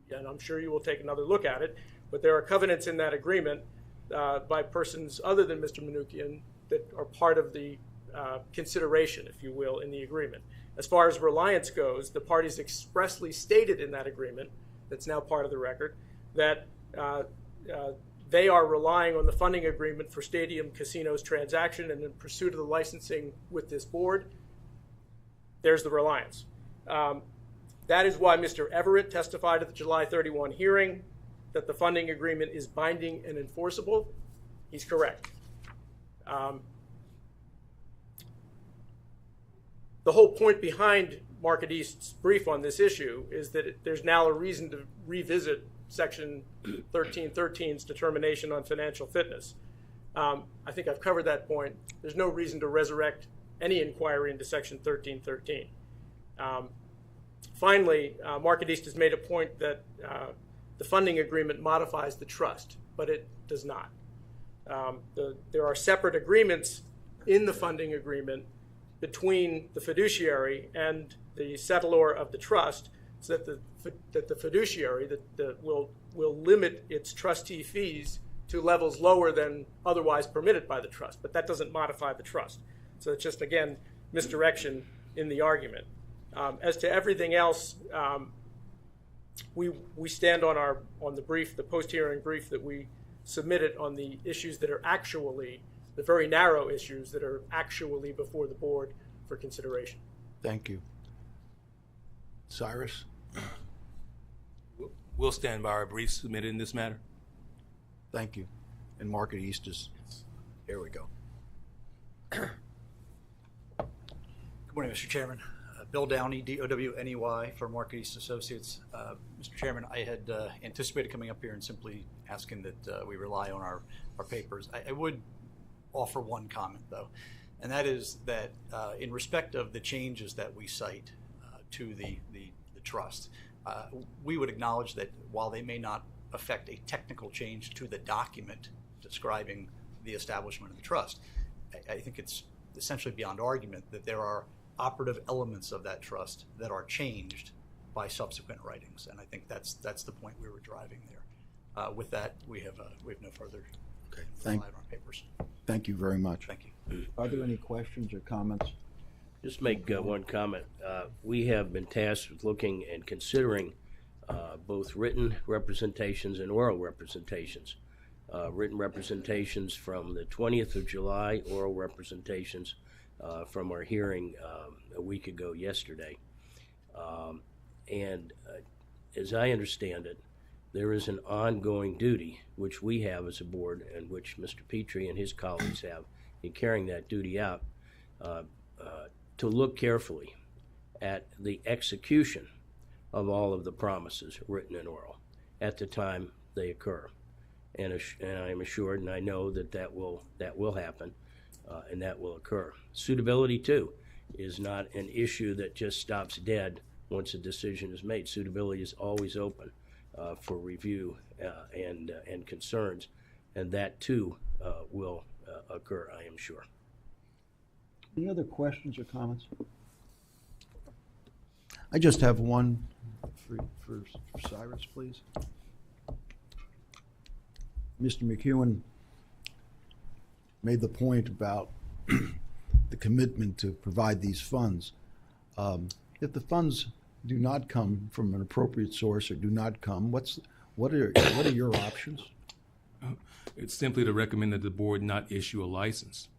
and I'm sure you will take another look at it, but there are covenants in that agreement by persons other than Mr. Manoukian that are part of the consideration, if you will, in the agreement. As far as reliance goes, the parties expressly stated in that agreement, that's now part of the record, that they are relying on the funding agreement for Stadium Casino's transaction, and in pursuit of the licensing with this board, there's the reliance. That is why Mr. Everett testified at the July 31 hearing that the funding agreement is binding and enforceable. He's correct. The whole point behind Market East's brief on this issue is that there's now a reason to revisit Section 1313's determination on financial fitness. I think I've covered that point. There's no reason to resurrect any inquiry into Section 1313. Finally, Market East has made a point that the funding agreement modifies the trust, but it does not. There are separate agreements in the funding agreement between the fiduciary and the settlor of the trust, so that the fiduciary will limit its trustee fees to levels lower than otherwise permitted by the trust, but that doesn't modify the trust. So it's just, again, misdirection in the argument. As to everything else, we stand on the brief, the post-hearing brief that we submitted on the issues that are actually, the very narrow issues that are actually before the board for consideration.
Thank you. Cyrus?
We'll stand by our brief submitted in this matter.
Thank you. And Market East is, here we go.
Good morning, Mr. Chairman. Bill Downey, D-O-W-N-E-Y, for Market East Associates. Mr. Chairman, I had anticipated coming up here and simply asking that we rely on our papers. I would offer one comment, though, and that is that in respect of the changes that we cite to the trust, we would acknowledge that while they may not affect a technical change to the document describing the establishment of the trust, I think it's essentially beyond argument that there are operative elements of that trust that are changed by subsequent writings. And I think that's the point we were driving there. With that, we have no further
Thank-
on our papers.
Thank you very much.
Thank you.
Are there any questions or comments?
Just make one comment. We have been tasked with looking and considering both written representations and oral representations. Written representations from the 20th of July, oral representations from our hearing a week ago yesterday. And as I understand it, there is an ongoing duty, which we have as a board and which Mr. Petrie and his colleagues have in carrying that duty out, to look carefully at the execution of all of the promises, written and oral, at the time they occur. And I am assured, and I know that will happen, and that will occur. Suitability, too, is not an issue that just stops dead once a decision is made. Suitability is always open for review and concerns, and that, too, will occur, I am sure.
Any other questions or comments? I just have one for Cyrus, please. Mr. McEwen made the point about the commitment to provide these funds. If the funds do not come from an appropriate source or do not come, what are your options?
It's simply to recommend that the board not issue a license.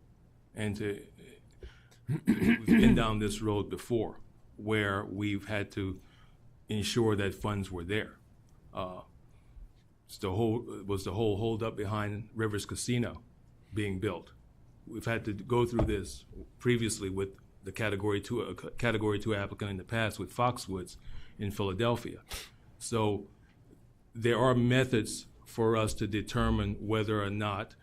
And we've been down this road before where we've had to ensure that funds were there. The whole holdup behind Rivers Casino being built. We've had to go through this previously with the Category 2 applicant in the past with Foxwoods in Philadelphia. So there are methods for us to determine whether or not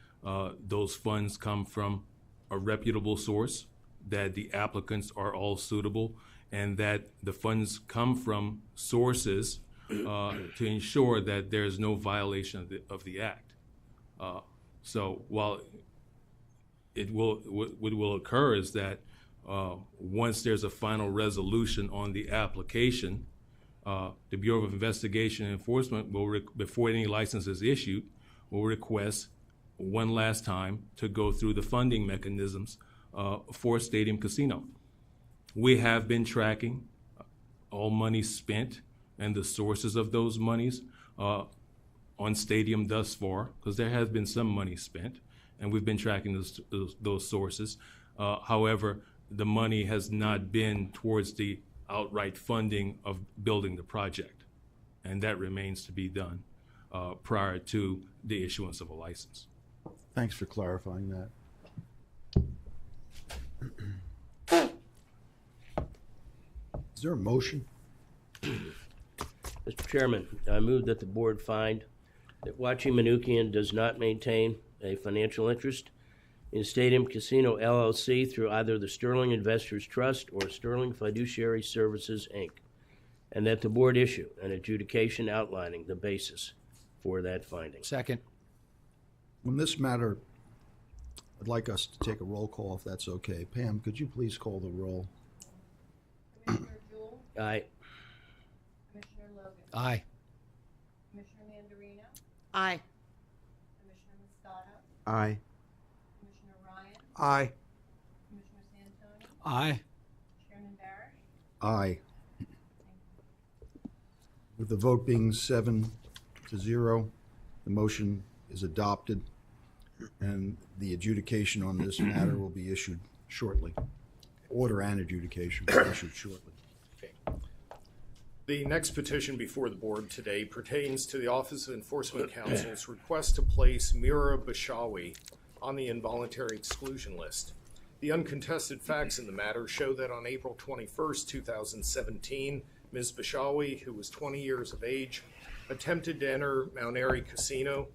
those funds come from a reputable source, that the applicants are all suitable, and that the funds come from sources to ensure that there is no violation of the act. So while what will occur is that once there's a final resolution on the application, the Bureau of Investigation and Enforcement will, before any license is issued, will request one last time to go through the funding mechanisms for Stadium Casino. We have been tracking all money spent and the sources of those monies on Stadium thus far, because there has been some money spent, and we've been tracking those sources. However, the money has not been towards the outright funding of building the project, and that remains to be done prior to the issuance of a license.
Thanks for clarifying that. Is there a motion?
Mr. Chairman, I move that the board find that Wachi Manukian does not maintain a financial interest in Stadium Casino LLC through either the Sterling Investors Trust or Sterling Fiduciary Services, Inc., and that the board issue an adjudication outlining the basis for that finding.
Second.
On this matter, I'd like us to take a roll call if that's okay. Pam, could you please call the roll?
Commissioner Jewell?
Aye.
Commissioner Logan?
Aye.
Commissioner Mandarino?
Aye.
Commissioner Moscato?
Aye.
Commissioner Ryan?
Aye.
Commissioner Santoni?
Aye.
Chairman Barish?
Aye. With the vote being 7-0, the motion is adopted, and the adjudication on this matter will be issued shortly. Order and adjudication will be issued shortly.
The next petition before the board today pertains to the Office of Enforcement Counsel's request to place Mira Bashawi on the involuntary exclusion list. The uncontested facts in the matter show that on April 21st, 2017, Ms. Bashawi, who was 20 years of age, attempted to enter Mount Airy Casino's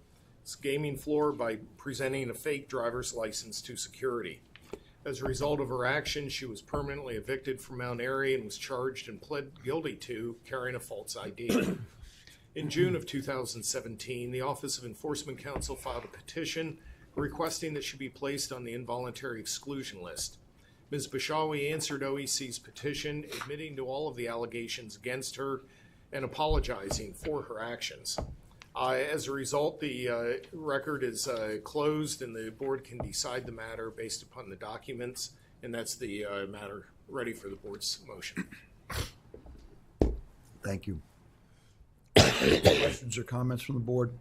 gaming floor by presenting a fake driver's license to security. As a result of her actions, she was permanently evicted from Mount Airy and was charged and pled guilty to carrying a false ID. In June of 2017, the Office of Enforcement Counsel filed a petition requesting that she be placed on the involuntary exclusion list. Ms. Bashawi answered OEC's petition, admitting to all of the allegations against her and apologizing for her actions. As a result, the record is closed and the board can decide the matter based upon the documents, and that's the matter ready for the board's motion.
Thank you. Questions or comments from the board?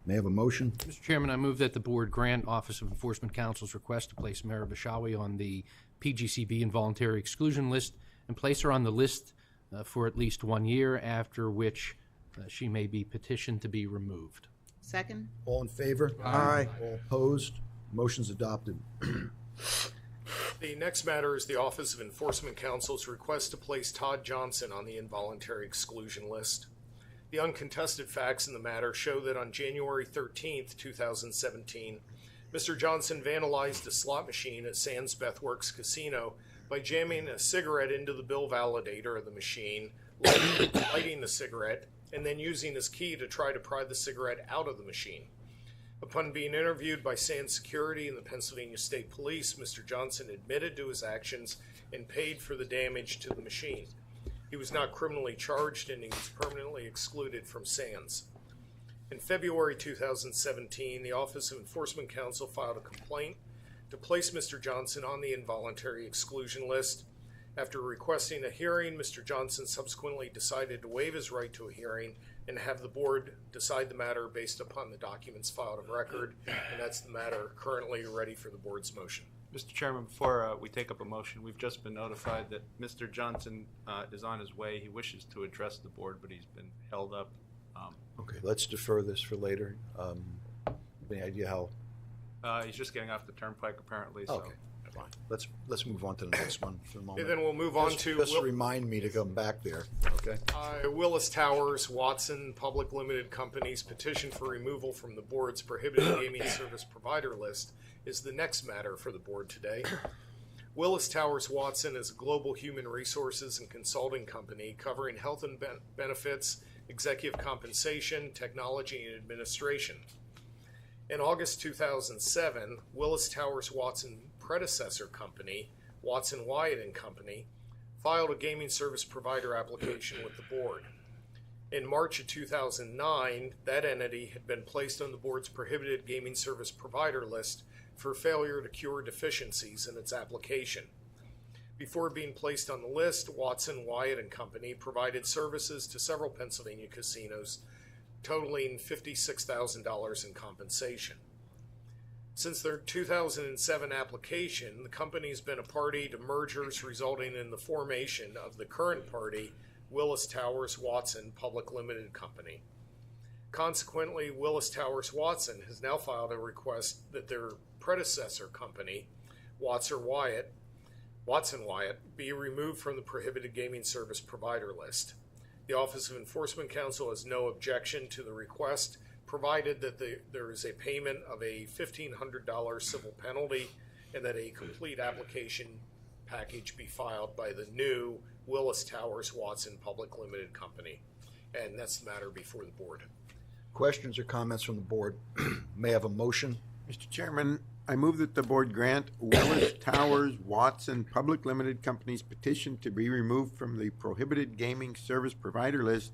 May I have a motion?
Mr. Chairman, I move that the board grant Office of Enforcement Counsel's request to place Mara Bashawi on the PGCB involuntary exclusion list and place her on the list for at least 1 year, after which she may be petitioned to be removed.
Second?
All in favor?
Aye.
All opposed? Motion's adopted.
The next matter is the Office of Enforcement Counsel's request to place Todd Johnson on the involuntary exclusion list. The uncontested facts in the matter show that on January 13th, 2017, Mr. Johnson vandalized a slot machine at Sands Bethworks Casino by jamming a cigarette into the bill validator of the machine, lighting the cigarette, and then using his key to try to pry the cigarette out of the machine. Upon being interviewed by Sands Security and the Pennsylvania State Police, Mr. Johnson admitted to his actions and paid for the damage to the machine. He was not criminally charged and he was permanently excluded from Sands. In February 2017, the Office of Enforcement Counsel filed a complaint to place Mr. Johnson on the involuntary exclusion list. After requesting a hearing, Mr. Johnson subsequently decided to waive his right to a hearing and have the board decide the matter based upon the documents filed of record, and that's the matter currently ready for the board's motion.
Mr. Chairman, before we take up a motion, we've just been notified that Mr. Johnson is on his way. He wishes to address the board, but he's been held up.
Okay, let's defer this for later. Any idea how?
He's just getting off the turnpike, apparently. So.
Okay, fine. Let's move on to the next one for the moment.
And then we'll move on to
Just remind me to come back there. Okay.
Willis Towers Watson Public Limited Company's petition for removal from the board's prohibited gaming service provider list is the next matter for the board today. Willis Towers Watson is a global human resources and consulting company covering health and benefits, executive compensation, technology, and administration. In August 2007, Willis Towers Watson predecessor company, Watson Wyatt and Company, filed a gaming service provider application with the board. In March of 2009, that entity had been placed on the board's prohibited gaming service provider list for failure to cure deficiencies in its application. Before being placed on the list, Watson Wyatt and Company provided services to several Pennsylvania casinos, totaling $56,000 in compensation. Since their 2007 application, the company's been a party to mergers resulting in the formation of the current party, Willis Towers Watson Public Limited Company. Consequently, Willis Towers Watson has now filed a request that their predecessor company, Watson Wyatt, be removed from the prohibited gaming service provider list. The Office of Enforcement Counsel has no objection to the request, provided that there is a payment of a $1,500 civil penalty and that a complete application package be filed by the new Willis Towers Watson Public Limited Company. And that's the matter before the board.
Questions or comments from the board? May I have a motion?
Mr. Chairman, I move that the board grant Willis Towers Watson Public Limited Company's petition to be removed from the prohibited gaming service provider list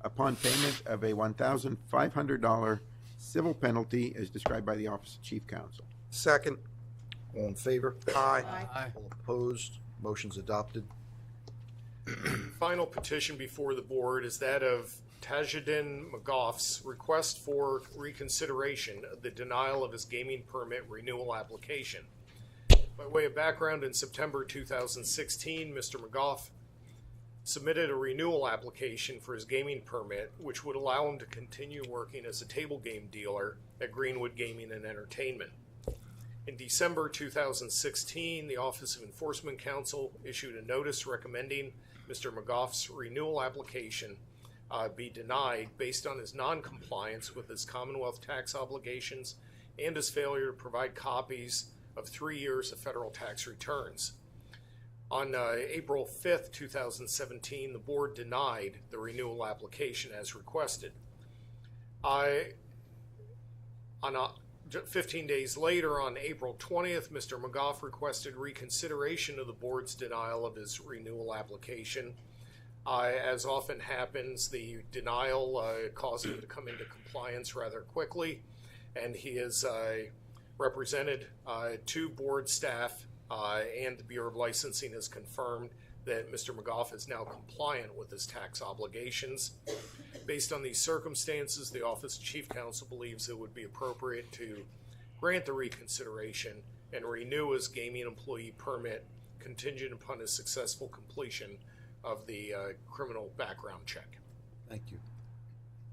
upon payment of a $1,500 civil penalty as described by the Office of Chief Counsel.
Second.
All in favor?
Aye.
All opposed? Motion's adopted.
Final petition before the board is that of Tajuddin McGough's request for reconsideration of the denial of his gaming permit renewal application. By way of background, in September 2016, Mr. McGough submitted a renewal application for his gaming permit, which would allow him to continue working as a table game dealer at Greenwood Gaming and Entertainment. In December 2016, the Office of Enforcement Counsel issued a notice recommending Mr. McGough's renewal application be denied based on his non-compliance with his Commonwealth tax obligations and his failure to provide copies of 3 years of federal tax returns. On April 5th, 2017, the board denied the renewal application as requested. On 15 days later, on April 20th, Mr. McGough requested reconsideration of the board's denial of his renewal application. As often happens, the denial caused him to come into compliance rather quickly, and he has represented to board staff, and the Bureau of Licensing has confirmed that Mr. McGough is now compliant with his tax obligations. Based on these circumstances, the Office of Chief Counsel believes it would be appropriate to grant the reconsideration and renew his gaming employee permit contingent upon his successful completion of the criminal background check.
Thank you.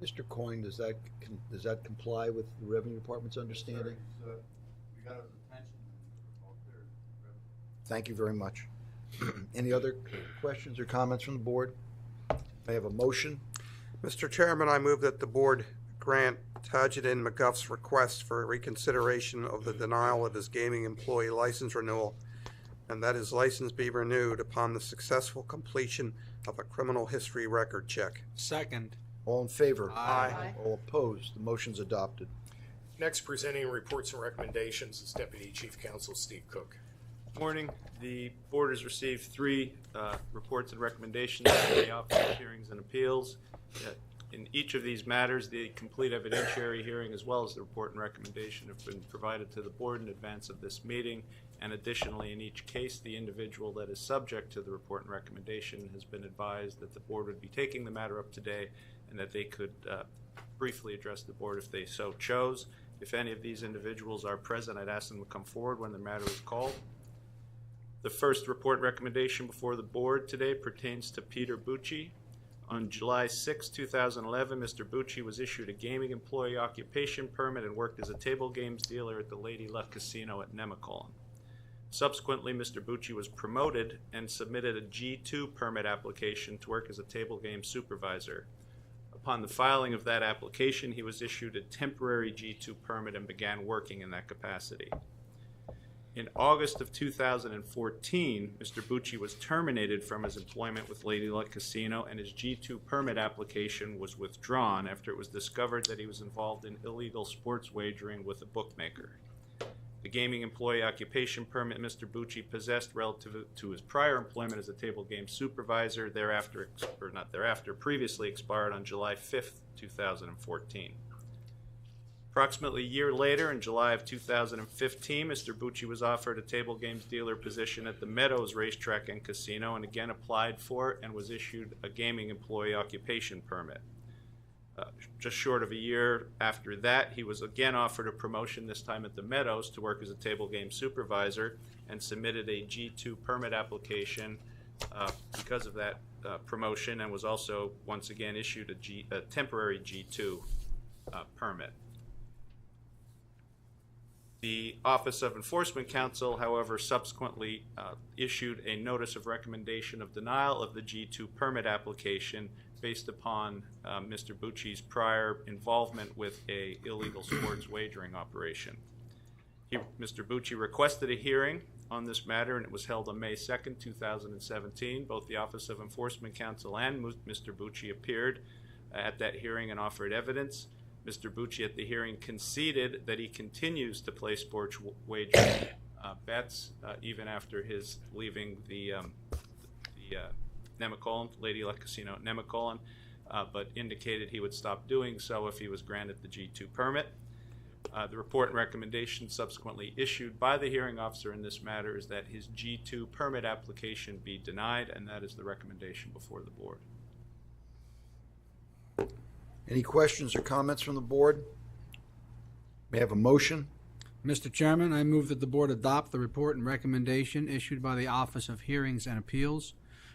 Mr. Coyne, does that comply with the Revenue Department's understanding? Thank you very much. Any other questions or comments from the board? I have a motion.
Mr. Chairman, I move that the board grant Tajuddin McGough's request for reconsideration of the denial of his gaming employee license renewal, and that his license be renewed upon the successful completion of a criminal history record check.
Second.
All in favor?
Aye.
All opposed? The motion's adopted.
Next, presenting reports and recommendations is Deputy Chief Counsel Steve Cook.
Morning. The board has received 3 reports and recommendations from the Office of Hearings and Appeals. In each of these matters, the complete evidentiary hearing as well as the report and recommendation have been provided to the board in advance of this meeting. And additionally, in each case, the individual that is subject to the report and recommendation has been advised that the board would be taking the matter up today and that they could briefly address the board if they so chose. If any of these individuals are present, I'd ask them to come forward when the matter is called. The first report recommendation before the board today pertains to Peter Bucci. On July 6, 2011, Mr. Bucci was issued a gaming employee occupation permit and worked as a table games dealer at the Lady Luck Casino at Nemacolin. Subsequently, Mr. Bucci was promoted and submitted a G2 permit application to work as a table game supervisor. Upon the filing of that application, he was issued a temporary G2 permit and began working in that capacity. In August of 2014, Mr. Bucci was terminated from his employment with Lady Luck Casino, and his G2 permit application was withdrawn after it was discovered that he was involved in illegal sports wagering with a bookmaker. The gaming employee occupation permit Mr. Bucci possessed relative to his prior employment as a table game supervisor previously expired on July 5th, 2014. Approximately a year later, in July of 2015, Mr. Bucci was offered a table games dealer position at the Meadows Racetrack and Casino and again applied for and was issued a gaming employee occupation permit. Just short of a year after that, he was again offered a promotion, this time at the Meadows, to work as a table game supervisor and submitted a G2 permit application because of that promotion and was also once again issued a temporary G2 permit. The Office of Enforcement Counsel, however, subsequently issued a notice of recommendation of denial of the G2 permit application based upon Mr. Bucci's prior involvement with an illegal sports wagering operation. Mr. Bucci requested a hearing on this matter, and it was held on May 2nd, 2017. Both the Office of Enforcement Counsel and Mr. Bucci appeared at that hearing and offered evidence. Mr. Bucci at the hearing conceded that he continues to play sports wagering bets even after his leaving the Nemacolin, Lady Luck Casino at Nemacolin, but indicated he would stop doing so if he was granted the G2 permit. The report and recommendation subsequently issued by the hearing officer in this matter is that his G2 permit application be denied, and that is the recommendation before the board.
Any questions or comments from the board? May I have a motion?
Mr. Chairman, I move that the board adopt the report and recommendation issued by the Office of Hearings and Appeals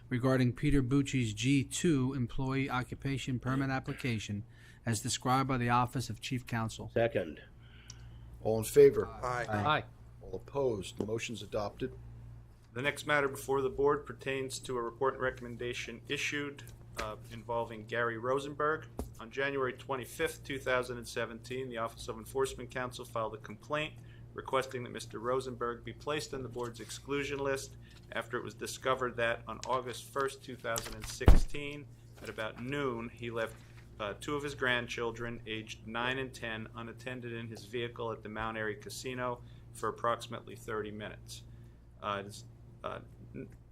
regarding Peter Bucci's G2 employee occupation permit application as described by the Office of Chief Counsel.
Second.
All in favor?
Aye.
Aye.
All opposed? The motion's adopted.
The next matter before the board pertains to a report and recommendation issued involving Gary Rosenberg. On January 25th, 2017, the Office of Enforcement Counsel filed a complaint requesting that Mr. Rosenberg be placed on the board's exclusion list after it was discovered that on August 1st, 2016, at about noon, he left two of his grandchildren, aged 9 and 10, unattended in his vehicle at the Mount Airy Casino for approximately 30 minutes. It is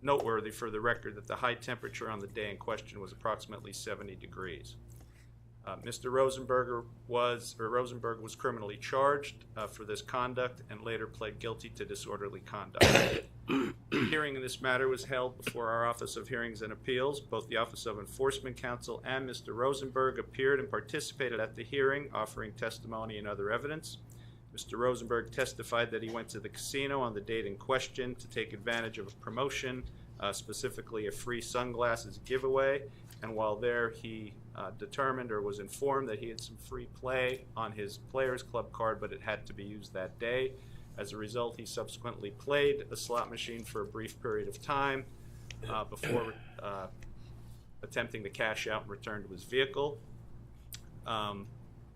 noteworthy for the record that the high temperature on the day in question was approximately 70 degrees. Mr. Rosenberg was criminally charged for this conduct and later pled guilty to disorderly conduct. The hearing in this matter was held before our Office of Hearings and Appeals. Both the Office of Enforcement Counsel and Mr. Rosenberg appeared and participated at the hearing, offering testimony and other evidence. Mr. Rosenberg testified that he went to the casino on the date in question to take advantage of a promotion, specifically a free sunglasses giveaway, and while there he determined or was informed that he had some free play on his Players Club card, but it had to be used that day. As a result, he subsequently played a slot machine for a brief period of time before attempting to cash out and return to his vehicle.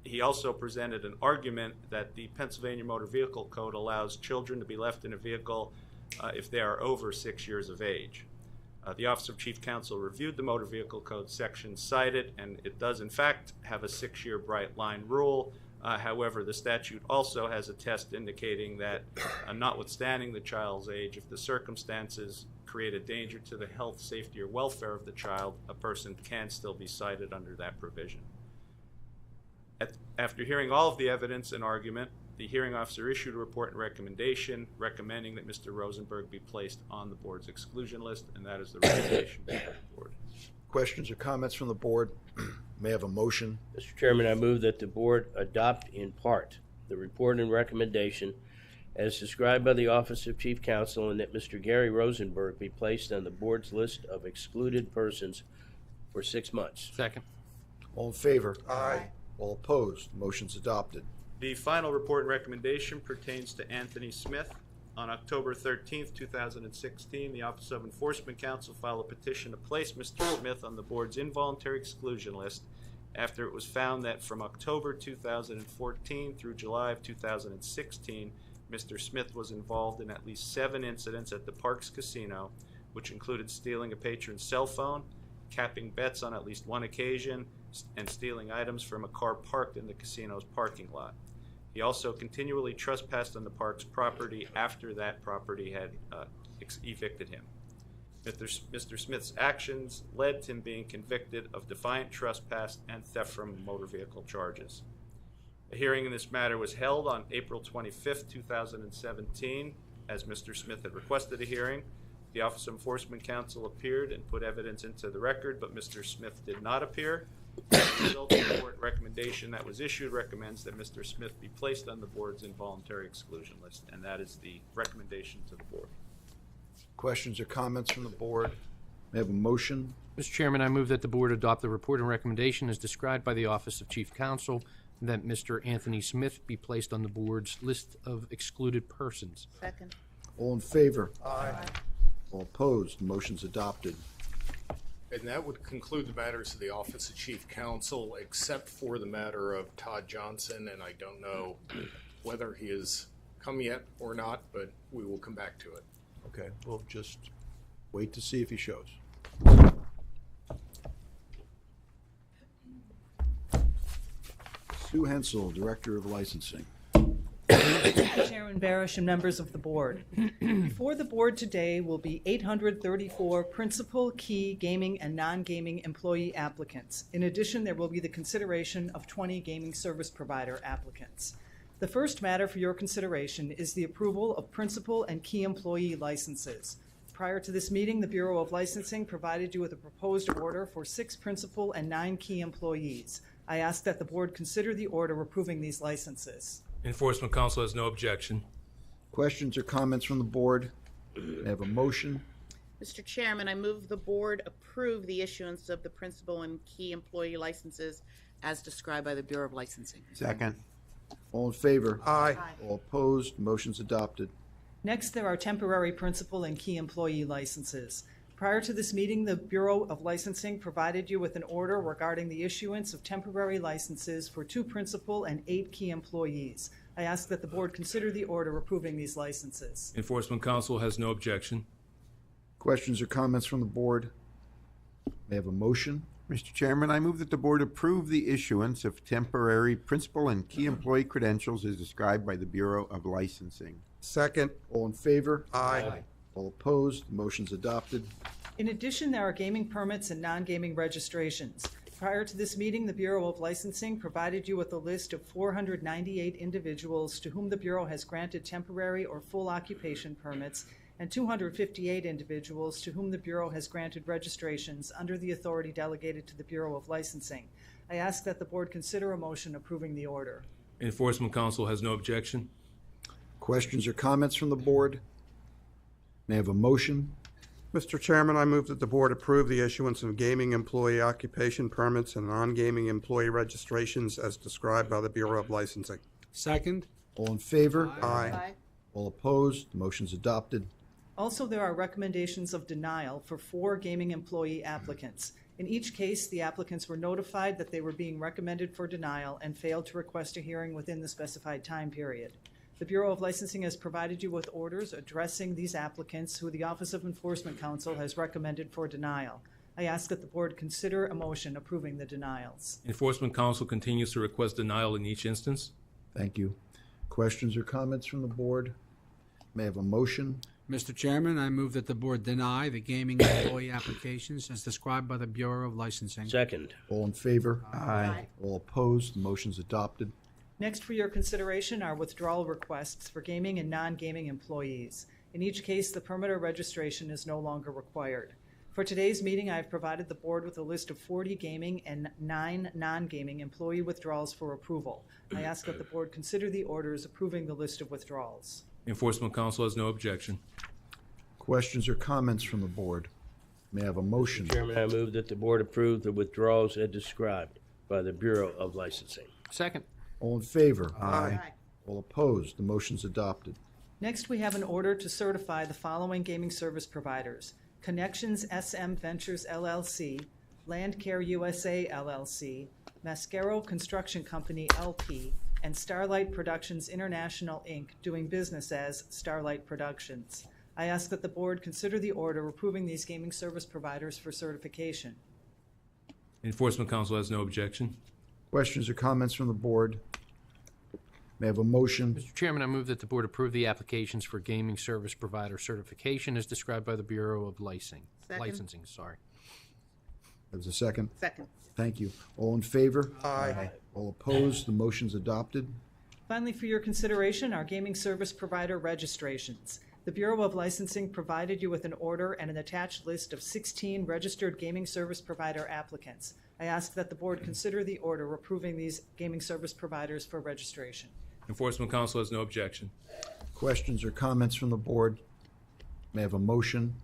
He also presented an argument that the Pennsylvania Motor Vehicle Code allows children to be left in a vehicle if they are over 6 years of age. The Office of Chief Counsel reviewed the Motor Vehicle Code section cited, and it does in fact have a 6-year bright line rule. However, the statute also has a test indicating that notwithstanding the child's age, if the circumstances create a danger to the health, safety, or welfare of the child, a person can still be cited under that provision. After hearing all of the evidence and argument, the hearing officer issued a report and recommendation recommending that Mr. Rosenberg be placed on the board's exclusion list, and that is the recommendation by the board.
Questions or comments from the board? May I have a motion?
Mr. Chairman, I move that the board adopt in part the report and recommendation as described by the Office of Chief Counsel, and that Mr. Gary Rosenberg be placed on the board's list of excluded persons for 6 months.
Second.
All in favor? Aye. All opposed? Motion's adopted.
The final report and recommendation pertains to Anthony Smith. On October 13th, 2016, the Office of Enforcement Counsel filed a petition to place Mr. Smith on the board's involuntary exclusion list after it was found that from October 2014 through July of 2016, Mr. Smith was involved in at least 7 incidents at the Parks Casino, which included stealing a patron's cell phone, capping bets on at least 1 occasion, and stealing items from a car parked in the casino's parking lot. He also continually trespassed on the park's property after that property had evicted him. Mr. Smith's actions led to him being convicted of defiant trespass and theft from motor vehicle charges. A hearing in this matter was held on April 25th, 2017, as Mr. Smith had requested a hearing. The Office of Enforcement Counsel appeared and put evidence into the record, but Mr. Smith did not appear. As a result, the report recommendation that was issued recommends that Mr. Smith be placed on the board's involuntary exclusion list, and that is the recommendation to the board.
Questions or comments from the board? May I have a motion?
Mr. Chairman, I move that the board adopt the report and recommendation as described by the Office of Chief Counsel, and that Mr. Anthony Smith be placed on the board's list of excluded persons.
Second.
All in favor? Aye. All opposed? Motion's adopted.
And that would conclude the matters of the Office of Chief Counsel, except for the matter of Todd Johnson, and I don't know whether he has come yet or not, but we will come back to it.
Okay, we'll just wait to see if he shows. Sue Hensel, Director of Licensing.
Chairman Barish and members of the board. Before the board today will be 834 principal, key, gaming, and non-gaming employee applicants. In addition, there will be the consideration of 20 gaming service provider applicants. The first matter for your consideration is the approval of principal and key employee licenses. Prior to this meeting, the Bureau of Licensing provided you with a proposed order for 6 principal and 9 key employees. I ask that the board consider the order approving these licenses.
Enforcement Counsel has no objection.
Questions or comments from the board? I have a motion.
Mr. Chairman, I move the board approve the issuance of the principal and key employee licenses as described by the Bureau of Licensing.
Second.
All in favor?
Aye.
All opposed? Motion's adopted.
Next, there are temporary principal and key employee licenses. Prior to this meeting, the Bureau of Licensing provided you with an order regarding the issuance of temporary licenses for 2 principal and 8 key employees. I ask that the board consider the order approving these licenses.
Enforcement Counsel has no objection.
Questions or comments from the board? May I have a motion?
Mr. Chairman, I move that the board approve the issuance of temporary principal and key employee credentials as described by the Bureau of Licensing.
Second.
All in favor?
Aye.
All opposed? The motion's adopted.
In addition, there are gaming permits and non-gaming registrations. Prior to this meeting, the Bureau of Licensing provided you with a list of 498 individuals to whom the Bureau has granted temporary or full occupation permits and 258 individuals to whom the Bureau has granted registrations under the authority delegated to the Bureau of Licensing. I ask that the board consider a motion approving the order.
Enforcement Council has no objection.
Questions or comments from the board? May I have a motion?
Mr. Chairman, I move that the board approve the issuance of gaming employee occupation permits and non-gaming employee registrations as described by the Bureau of Licensing.
Second.
All in favor?
Aye.
All opposed? The motion's adopted.
Also, there are recommendations of denial for 4 gaming employee applicants. In each case, the applicants were notified that they were being recommended for denial and failed to request a hearing within the specified time period. The Bureau of Licensing has provided you with orders addressing these applicants who the Office of Enforcement Counsel has recommended for denial. I ask that the board consider a motion approving the denials.
Enforcement Council continues to request denial in each instance.
Thank you. Questions or comments from the board? May I have a motion?
Mr. Chairman, I move that the board deny the gaming employee applications as described by the Bureau of Licensing.
Second.
All in favor? Aye. All opposed? The motion's adopted.
Next for your consideration are withdrawal requests for gaming and non-gaming employees. In each case, the permit or registration is no longer required. For today's meeting, I have provided the board with a list of 40 gaming and 9 non-gaming employee withdrawals for approval. I ask that the board consider the orders approving the list of withdrawals.
Enforcement Council has no objection.
Questions or comments from the board? May I have a motion?
Chairman, I move that the board approve the withdrawals as described by the Bureau of Licensing.
Second.
All in favor?
Aye.
All opposed? The motion's adopted.
Next, we have an order to certify the following gaming service providers: Connections SM Ventures LLC, Landcare USA LLC, Mascaro Construction Company LP, and Starlight Productions International Inc., doing business as Starlight Productions. I ask that the board consider the order approving these gaming service providers for certification.
Enforcement Council has no objection.
Questions or comments from the board? May I have a motion?
Mr. Chairman, I move that the board approve the applications for gaming service provider certification as described by the Bureau of Licensing.
There's a second.
Second.
Thank you. All in favor?
Aye.
All opposed? The motion's adopted.
Finally, for your consideration are gaming service provider registrations. The Bureau of Licensing provided you with an order and an attached list of 16 registered gaming service provider applicants. I ask that the board consider the order approving these gaming service providers for registration.
Enforcement Council has no objection.
Questions or comments from the board? May I have a motion?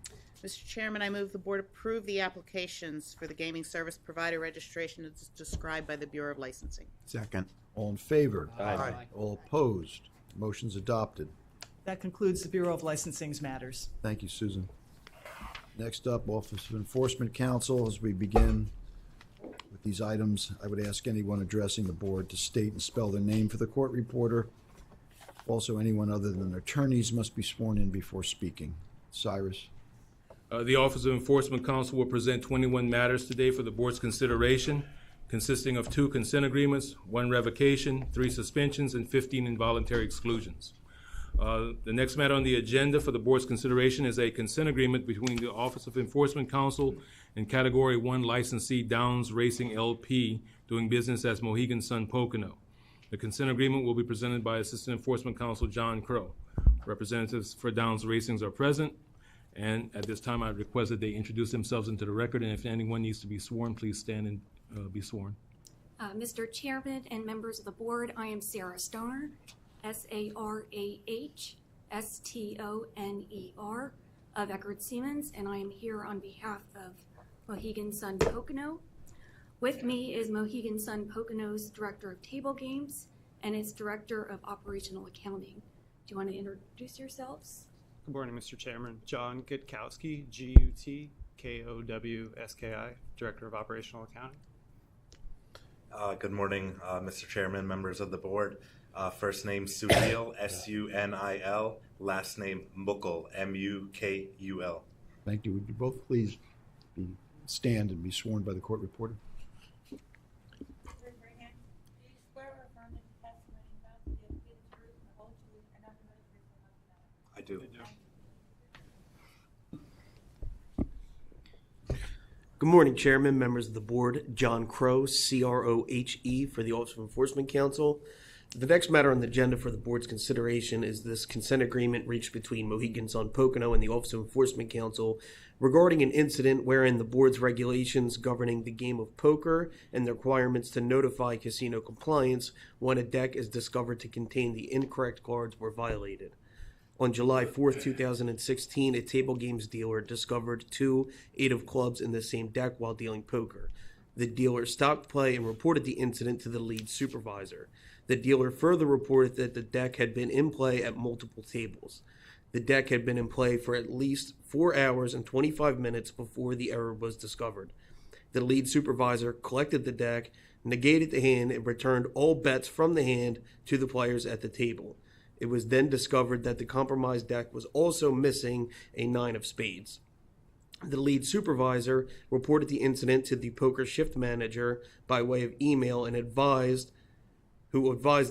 Mr. Chairman, I move the board approve the applications for the gaming service provider registration as described by the Bureau of Licensing.
Second.
All in favor?
Aye.
All opposed? Motion's adopted.
That concludes the Bureau of Licensing's matters.
Thank you, Susan. Next up, Office of Enforcement Counsel. As we begin with these items, I would ask anyone addressing the board to state and spell their name for the court reporter. Also, anyone other than attorneys must be sworn in before speaking. Cyrus.
The Office of Enforcement Counsel will present 21 matters today for the board's consideration, consisting of 2 consent agreements, 1 revocation, 3 suspensions, and 15 involuntary exclusions. The next matter on the agenda for the board's consideration is a consent agreement between the Office of Enforcement Counsel and Category 1 licensee Downs Racing LP, doing business as Mohegan Sun Pocono. The consent agreement will be presented by Assistant Enforcement Counsel John Crow. Representatives for Downs Racing are present, and at this time I request that they introduce themselves into the record, and if anyone needs to be sworn, please stand and be sworn.
Mr. Chairman and members of the board, I am Sarah Stoner, SARAH of Eckerd Siemens, and I am here on behalf of Mohegan Sun Pocono. With me is Mohegan Sun Pocono's Director of Table Games and its Director of Operational Accounting. Do you want to introduce yourselves?
Good morning, Mr. Chairman. John Gutkowski, Gutkowski, Director of Operational Accounting.
Good morning, Mr. Chairman, members of the board. First name Sunil, Sunil, last name Mukul, Mukul.
Thank you. Would you both please be stand and be sworn by the court reporter.
I do.
Good morning, Chairman, members of the board. John Crowe, C-R-O-H-E, for the Office of Enforcement Counsel. The next matter on the agenda for the board's consideration is this consent agreement reached between Mohegan Sun Pocono and the Office of Enforcement Counsel regarding an incident wherein the board's regulations governing the game of poker and the requirements to notify casino compliance when a deck is discovered to contain the incorrect cards were violated. On July 4th, 2016, a table games dealer discovered 2 8 of clubs in the same deck while dealing poker. The dealer stopped play and reported the incident to the lead supervisor. The dealer further reported that the deck had been in play at multiple tables. The deck had been in play for at least 4 hours and 25 minutes before the error was discovered. The lead supervisor collected the deck, negated the hand, and returned all bets from the hand to the players at the table. It was then discovered that the compromised deck was also missing a 9 of spades. The lead supervisor reported the incident to the poker shift manager by way of email and advised the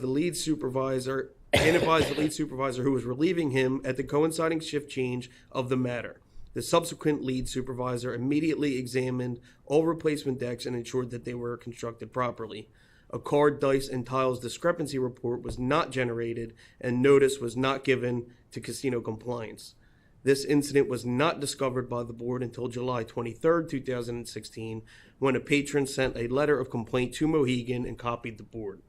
lead supervisor who was relieving him at the coinciding shift change of the matter. The subsequent lead supervisor immediately examined all replacement decks and ensured that they were constructed properly. A card, dice, and tiles discrepancy report was not generated, and notice was not given to casino compliance. This incident was not discovered by the board until July 23, 2016, when a patron sent a letter of complaint to Mohegan and copied the board.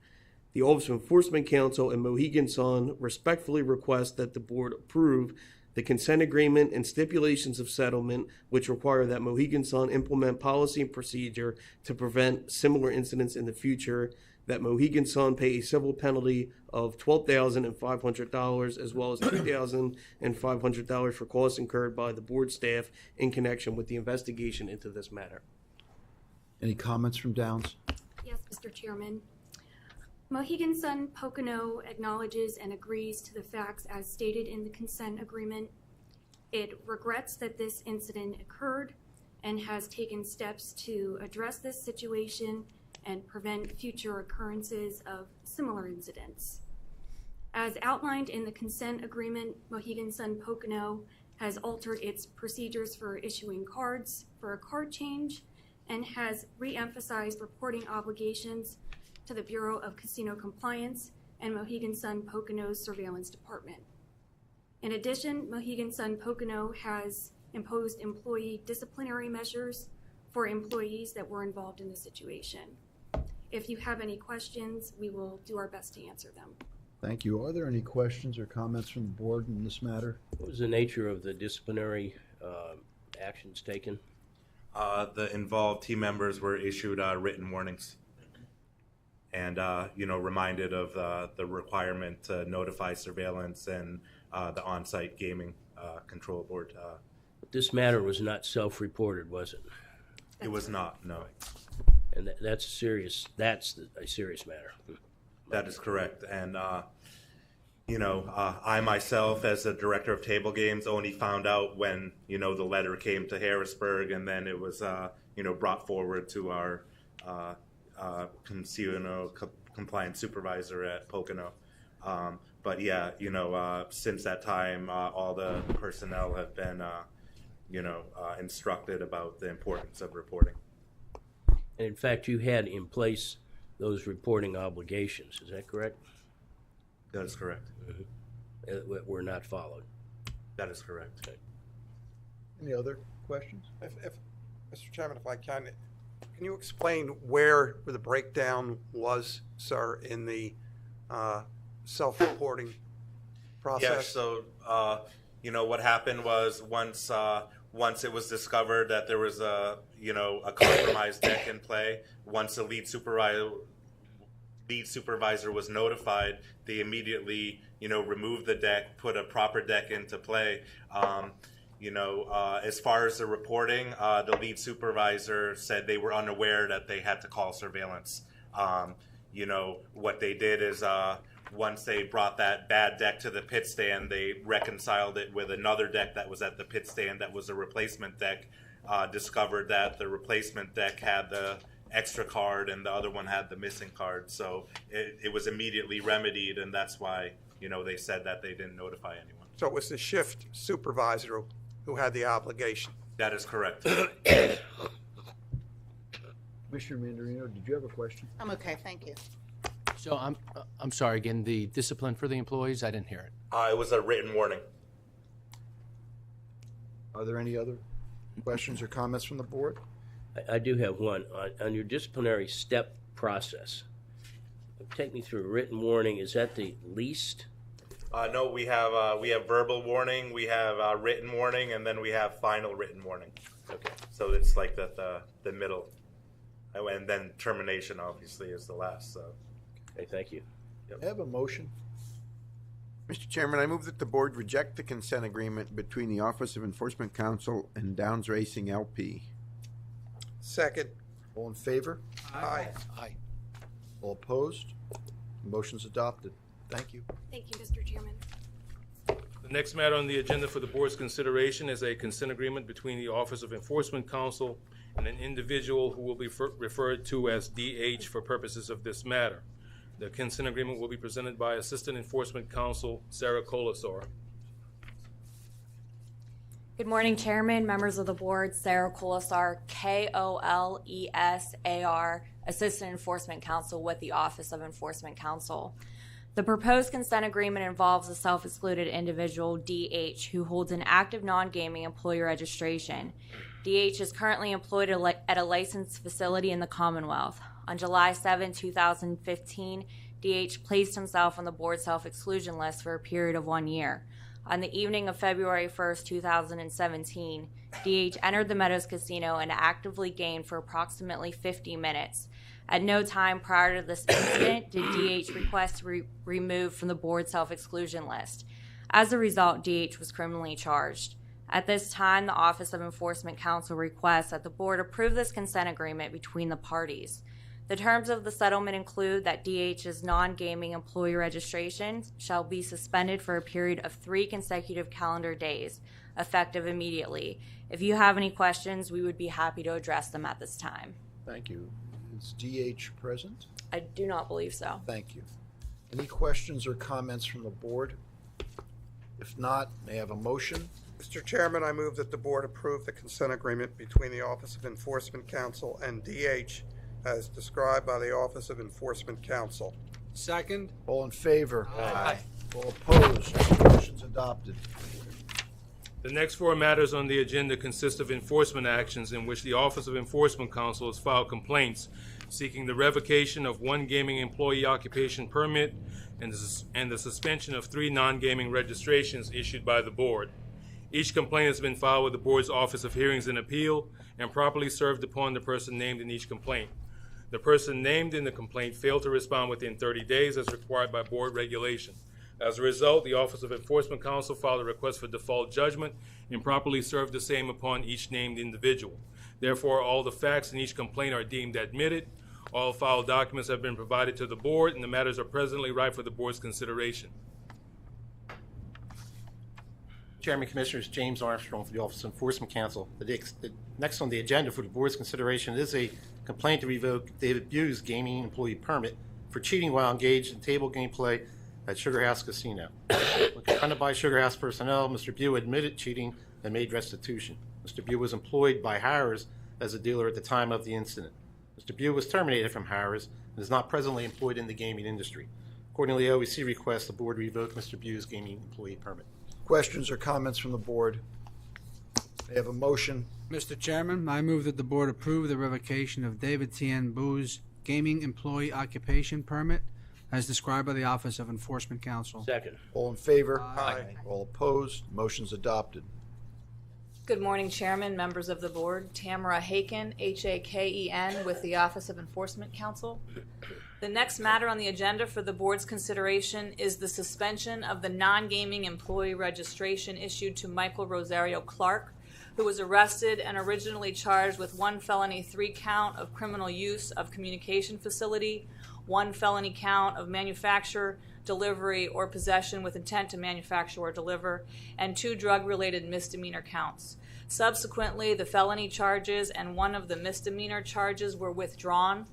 The Office of Enforcement Counsel and Mohegan Sun respectfully request that the board approve the consent agreement and stipulations of settlement, which require that Mohegan Sun implement policy and procedure to prevent similar incidents in the future, that Mohegan Sun pay a civil penalty of $12,500 as well as $2,500 for costs incurred by the board staff in connection with the investigation into this matter.
Any comments from Downs?
Yes, Mr. Chairman. Mohegan Sun Pocono acknowledges and agrees to the facts as stated in the consent agreement. It regrets that this incident occurred and has taken steps to address this situation and prevent future occurrences of similar incidents. As outlined in the consent agreement, Mohegan Sun Pocono has altered its procedures for issuing cards for a card change and has re-emphasized reporting obligations to the Bureau of Casino Compliance and Mohegan Sun Pocono's Surveillance Department. In addition, Mohegan Sun Pocono has imposed employee disciplinary measures for employees that were involved in the situation. If you have any questions, we will do our best to answer them.
Thank you. Are there any questions or comments from the board in this matter?
What was the nature of the disciplinary actions taken?
The involved team members were issued written warnings and, reminded of the requirement to notify surveillance and the on-site gaming control board.
This matter was not self-reported, was it?
It was not, no.
And that's a serious matter.
That is correct. And, I myself, as the director of table games, only found out when, the letter came to Harrisburg, and then it was, brought forward to our casino compliance supervisor at Pocono. But yeah, since that time, all the personnel have been, instructed about the importance of reporting.
And in fact, you had in place those reporting obligations, is that correct?
That is correct.
Mm-hmm. Were not followed.
That is correct.
Okay.
Any other questions?
If Mr. Chairman, if I can you explain where the breakdown was, sir, in the self-reporting process?
Yes. So, what happened was once it was discovered that there was a compromised deck in play, once the lead supervisor was notified, they immediately, removed the deck, put a proper deck into play. As far as the reporting, the lead supervisor said they were unaware that they had to call surveillance. What they did is once they brought that bad deck to the pit stand, they reconciled it with another deck that was at the pit stand that was a replacement deck, discovered that the replacement deck had the extra card and the other one had the missing card. So it was immediately remedied, and that's why, they said that they didn't notify anyone.
So it was the shift supervisor who had the obligation.
That is correct.
Commissioner Mandarino, did you have a question?
I'm okay, thank you.
So I'm sorry, again, the discipline for the employees, I didn't hear it.
It was a written warning.
Are there any other questions or comments from the board?
I do have one. On your disciplinary step process, take me through a written warning. Is that the least?
No, we have verbal warning, we have written warning, and then we have final written warning.
Okay.
So it's like the middle, and then termination obviously is the last. So.
Okay, thank you.
I have a motion.
Mr. Chairman, I move that the board reject the consent agreement between the Office of Enforcement Counsel and Downs Racing LP.
Second.
All in favor?
Aye.
Aye. All opposed? Motion's adopted. Thank you.
Thank you, Mr. Chairman.
The next matter on the agenda for the board's consideration is a consent agreement between the Office of Enforcement Counsel and an individual who will be referred to as DH for purposes of this matter. The consent agreement will be presented by Assistant Enforcement Counsel Sarah Colasar.
Good morning, Chairman, members of the board. Sarah Colasar, Kolesar, Assistant Enforcement Counsel with the Office of Enforcement Counsel. The proposed consent agreement involves a self-excluded individual, DH, who holds an active non-gaming employee registration. DH is currently employed at a licensed facility in the Commonwealth. On July 7, 2015, DH placed himself on the board's self-exclusion list for a period of 1 year. On the evening of February 1, 2017, DH entered the Meadows Casino and actively gamed for approximately 50 minutes. At no time prior to this incident did DH request to be removed from the board self-exclusion list. As a result, DH was criminally charged. At this time, the Office of Enforcement Counsel requests that the board approve this consent agreement between the parties. The terms of the settlement include that DH's non-gaming employee registration shall be suspended for a period of 3 consecutive calendar days, effective immediately. If you have any questions, we would be happy to address them at this time.
Thank you. Is DH present?
I do not believe so.
Thank you. Any questions or comments from the board? If not, may I have a motion?
Mr. Chairman, I move that the board approve the consent agreement between the Office of Enforcement Counsel and DH as described by the Office of Enforcement Counsel.
Second.
All in favor? Aye. All opposed? Motion's adopted.
The next 4 matters on the agenda consist of enforcement actions in which the Office of Enforcement Counsel has filed complaints seeking the revocation of 1 gaming employee occupation permit and the suspension of 3 non-gaming registrations issued by the board. Each complaint has been filed with the board's Office of Hearings and Appeal and properly served upon the person named in each complaint. The person named in the complaint failed to respond within 30 days as required by board regulation. As a result, the Office of Enforcement Counsel filed a request for default judgment and properly served the same upon each named individual. Therefore, all the facts in each complaint are deemed admitted. All filed documents have been provided to the board, and the matters are presently ripe for the board's consideration.
Chairman, Commissioners, James Armstrong for the Office of Enforcement Counsel. The next on the agenda for the board's consideration is a complaint to revoke David Bue's gaming employee permit for cheating while engaged in table game play at Sugar House Casino. When confronted by Sugar House personnel, Mr. Bue admitted cheating and made restitution. Mr. Bue was employed by Harrah's as a dealer at the time of the incident. Mr. Bue was terminated from Harrah's and is not presently employed in the gaming industry. Accordingly, OEC requests the board revoke Mr. Bue's gaming employee permit.
Questions or comments from the board? May I have a motion?
Mr. Chairman, I move that the board approve the revocation of David T.N. Bue's gaming employee occupation permit as described by the Office of Enforcement Counsel.
Second.
All in favor?
Aye.
All opposed? Motion's adopted.
Good morning, Chairman, members of the board. Tamara Haken, Haken, with the Office of Enforcement Counsel. The next matter on the agenda for the board's consideration is the suspension of the non-gaming employee registration issued to Michael Rosario Clark, who was arrested and originally charged with 1 felony 3 count of criminal use of communication facility, 1 felony count of manufacture, delivery, or possession with intent to manufacture or deliver, and 2 drug-related misdemeanor counts.
Subsequently, the felony charges and one of the misdemeanor charges were withdrawn.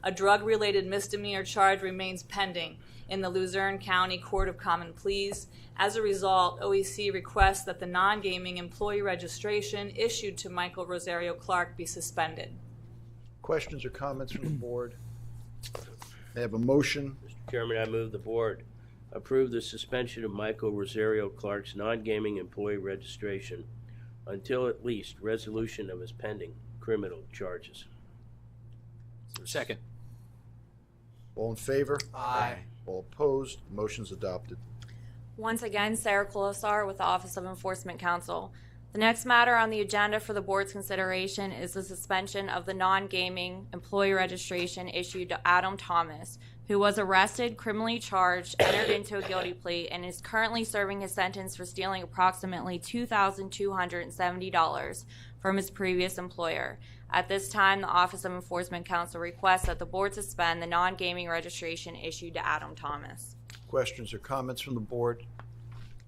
A drug-related misdemeanor charge remains pending in the Luzerne County Court of Common Pleas. As a result, OEC requests that the non-gaming employee registration issued to Michael Rosario Clark be suspended.
Questions or comments from the board? May I have a motion?
Mr. Chairman, I move the board approve the suspension of Michael Rosario Clark's non-gaming employee registration until at least resolution of his pending criminal charges.
Second.
All in favor?
Aye.
All opposed? Motion's adopted.
Once again, Sarah Kolosar with the Office of Enforcement Counsel. The next matter on the agenda for the board's consideration is the suspension of the non-gaming employee registration issued to Adam Thomas, who was arrested, criminally charged, entered into a guilty plea, and is currently serving his sentence for stealing approximately $2,270 from his previous employer. At this time, the Office of Enforcement Counsel requests that the board suspend the non-gaming registration issued to Adam Thomas.
Questions or comments from the board?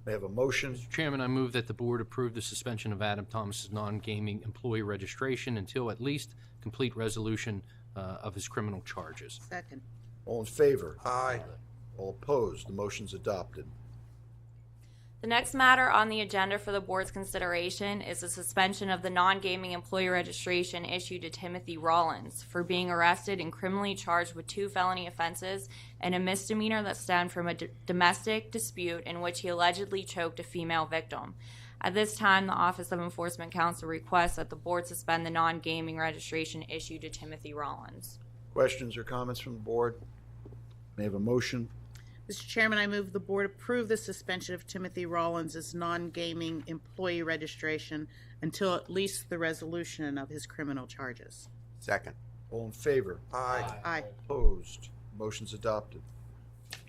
May I have a motion?
Mr. Chairman, I move that the board approve the suspension of Adam Thomas's non-gaming employee registration until at least complete resolution of his criminal charges.
Second.
All in favor?
Aye.
All opposed? The motion's adopted.
The next matter on the agenda for the board's consideration is the suspension of the non-gaming employee registration issued to Timothy Rollins for being arrested and criminally charged with 2 felony offenses and a misdemeanor that stemmed from a domestic dispute in which he allegedly choked a female victim. At this time, the Office of Enforcement Counsel requests that the board suspend the non-gaming registration issued to Timothy Rollins.
Questions or comments from the board? May I have a motion?
Mr. Chairman, I move the board approve the suspension of Timothy Rollins' non-gaming employee registration until at least the resolution of his criminal charges.
Second.
All in favor?
Aye.
Aye.
Opposed? Motion's adopted.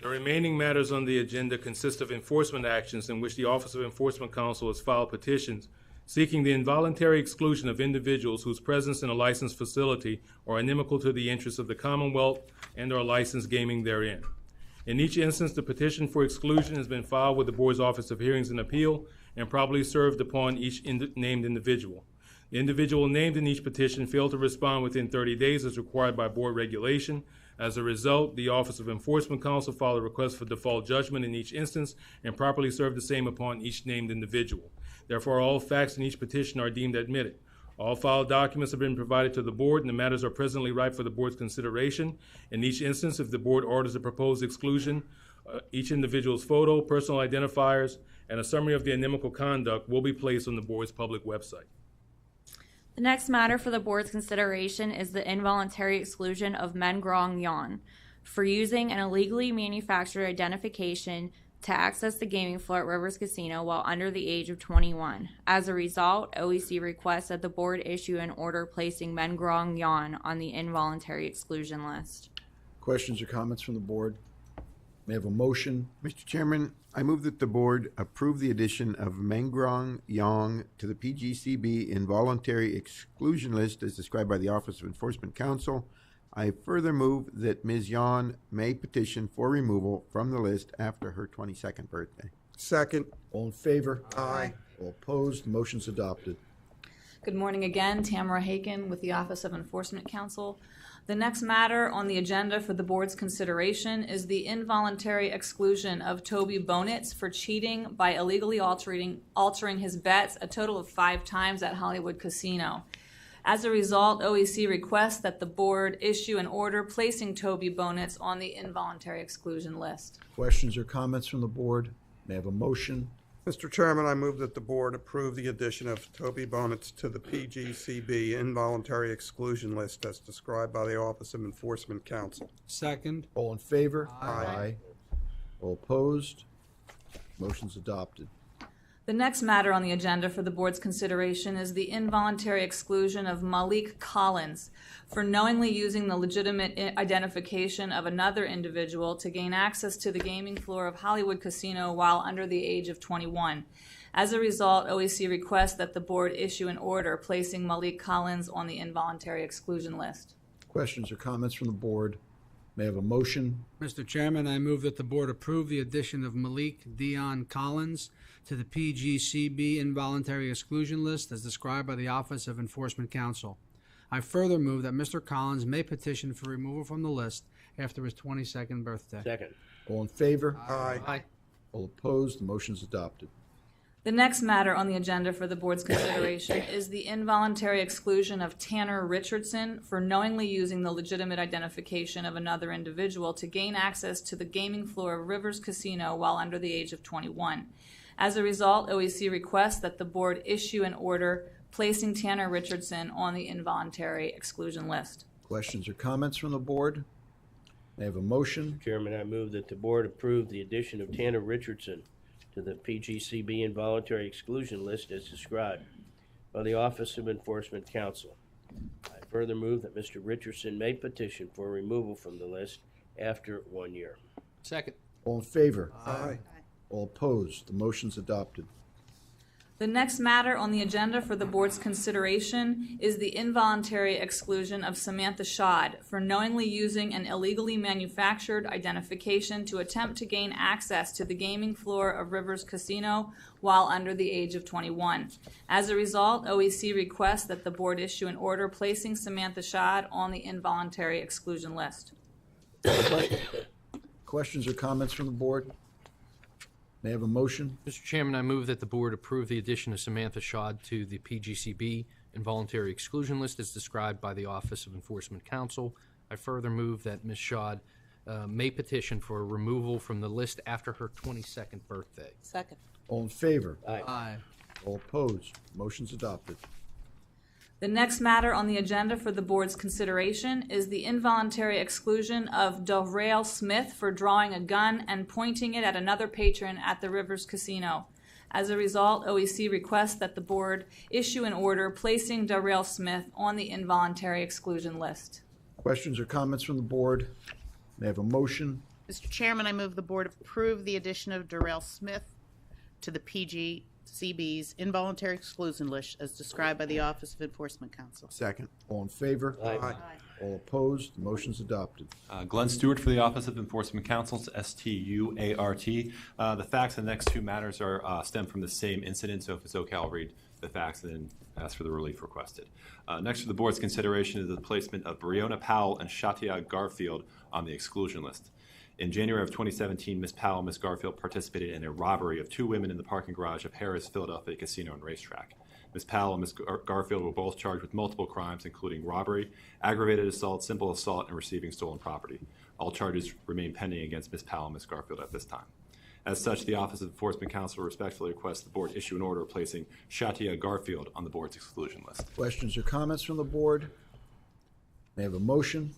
The remaining matters on the agenda consist of enforcement actions in which the Office of Enforcement Counsel has filed petitions seeking the involuntary exclusion of individuals whose presence in a licensed facility are inimical to the interests of the Commonwealth and are licensed gaming therein. In each instance, the petition for exclusion has been filed with the Board's Office of Hearings and Appeal and properly served upon each named individual. The individual named in each petition failed to respond within 30 days as required by Board regulation. As a result, the Office of Enforcement Counsel filed a request for default judgment in each instance and properly served the same upon each named individual. Therefore, all facts in each petition are deemed admitted. All filed documents have been provided to the board, and the matters are presently ripe for the board's consideration. In each instance, if the board orders a proposed exclusion, each individual's photo, personal identifiers, and a summary of the inimical conduct will be placed on the board's public website.
The next matter for the board's consideration is the involuntary exclusion of Mengrong Yan for using an illegally manufactured identification to access the gaming floor at Rivers Casino while under the age of 21. As a result, OEC requests that the board issue an order placing Mengrong Yan on the involuntary exclusion list.
Questions or comments from the board? May I have a motion?
Mr. Chairman, I move that the board approve the addition of Mengrong Yang to the PGCB involuntary exclusion list as described by the Office of Enforcement Counsel. I further move that Ms. Yan may petition for removal from the list after her 22nd birthday.
Second.
All in favor?
Aye.
All opposed? The motion's adopted.
Good morning again, Tamara Haken with the Office of Enforcement Counsel. The next matter on the agenda for the board's consideration is the involuntary exclusion of Toby Bonitz for cheating by illegally altering his bets a total of 5 times at Hollywood Casino. As a result, OEC requests that the board issue an order placing Toby Bonitz on the involuntary exclusion list.
Questions or comments from the board? May I have a motion?
Mr. Chairman, I move that the board approve the addition of Toby Bonitz to the PGCB involuntary exclusion list as described by the Office of Enforcement Counsel.
Second.
All in favor?
Aye.
All opposed? Motion's adopted.
The next matter on the agenda for the board's consideration is the involuntary exclusion of Malik Collins for knowingly using the legitimate identification of another individual to gain access to the gaming floor of Hollywood Casino while under the age of 21. As a result, OEC requests that the board issue an order placing Malik Collins on the involuntary exclusion list.
Questions or comments from the board? May I have a motion?
Mr. Chairman, I move that the board approve the addition of Malik Dion Collins to the PGCB involuntary exclusion list as described by the Office of Enforcement Counsel. I further move that Mr. Collins may petition for removal from the list after his 22nd birthday.
Second.
All in favor?
Aye.
All opposed? The motion is adopted.
The next matter on the agenda for the board's consideration is the involuntary exclusion of Tanner Richardson for knowingly using the legitimate identification of another individual to gain access to the gaming floor of Rivers Casino while under the age of 21. As a result, OEC requests that the board issue an order placing Tanner Richardson on the involuntary exclusion list.
Questions or comments from the board? May I have a motion?
Chairman, I move that the board approve the addition of Tanner Richardson to the PGCB involuntary exclusion list as described by the Office of Enforcement Counsel. I further move that Mr. Richardson may petition for removal from the list after 1 year.
Second.
All in favor? Aye. All opposed? The motion's adopted.
The next matter on the agenda for the board's consideration is the involuntary exclusion of Samantha Schad for knowingly using an illegally manufactured identification to attempt to gain access to the gaming floor of Rivers Casino while under the age of 21. As a result, OEC requests that the board issue an order placing Samantha Schad on the involuntary exclusion list.
Questions or comments from the board? May I have a motion?
Mr. Chairman, I move that the board approve the addition of Samantha Schad to the PGCB involuntary exclusion list as described by the Office of Enforcement Counsel. I further move that Ms. Schad may petition for removal from the list after her 22nd birthday.
Second.
All in favor?
Aye.
All opposed? Motion's adopted.
The next matter on the agenda for the board's consideration is the involuntary exclusion of Delrail Smith for drawing a gun and pointing it at another patron at the Rivers Casino. As a result, OEC requests that the board issue an order placing Delrail Smith on the involuntary exclusion list.
Questions or comments from the board? May I have a motion?
Mr. Chairman, I move the board approve the addition of Darrell Smith to the PGCB's involuntary exclusion list as described by the Office of Enforcement Counsel.
Second.
All in favor?
Aye.
All opposed? The motion's adopted.
Glenn Stewart for the Office of Enforcement Counsel, STUART. The facts in the next two matters are stem from the same incident, so if it's okay, I'll read the facts and then ask for the relief requested. Next for the board's consideration is the placement of Breonna Powell and Shatia Garfield on the exclusion list. In January of 2017, Ms. Powell and Ms. Garfield participated in a robbery of two women in the parking garage of Harrah's Philadelphia Casino and Racetrack. Ms. Powell and Ms. Garfield were both charged with multiple crimes, including robbery, aggravated assault, simple assault, and receiving stolen property. All charges remain pending against Ms. Powell and Ms. Garfield at this time. As such, the Office of Enforcement Counsel respectfully requests the board issue an order placing Shatia Garfield on the board's exclusion list.
Questions or comments from the board? May I have a motion?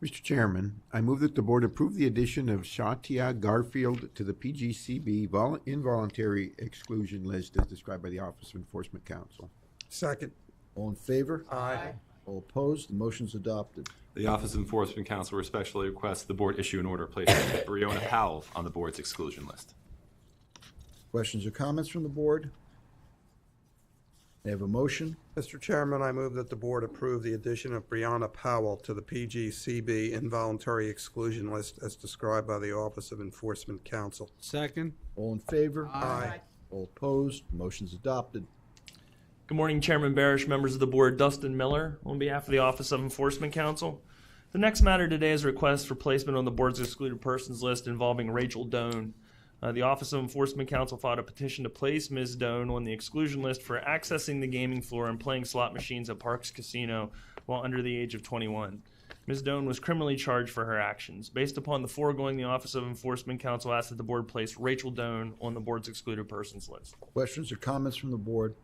Mr. Chairman, I move that the board approve the addition of Shatia Garfield to the PGCB involuntary exclusion list as described by the Office of Enforcement Counsel.
Second.
All in favor?
Aye.
All opposed? The motion's adopted.
The Office of Enforcement Counsel respectfully requests the board issue an order placing Breonna Powell on the board's exclusion list.
Questions or comments from the board? May I have a motion?
Mr. Chairman, I move that the board approve the addition of Breonna Powell to the PGCB involuntary exclusion list as described by the Office of Enforcement Counsel.
Second.
All in favor?
Aye.
All opposed? The motion's adopted.
Good morning, Chairman Barish, members of the board. Dustin Miller on behalf of the Office of Enforcement Counsel. The next matter today is a request for placement on the board's excluded persons list involving Rachel Doan. The Office of Enforcement Counsel filed a petition to place Ms. Doan on the exclusion list for accessing the gaming floor and playing slot machines at Parks Casino while under the age of 21. Ms. Doan was criminally charged for her actions. Based upon the foregoing, the Office of Enforcement Counsel asked that the board place Rachel Doan on the board's excluded persons list.
Questions or comments from the board?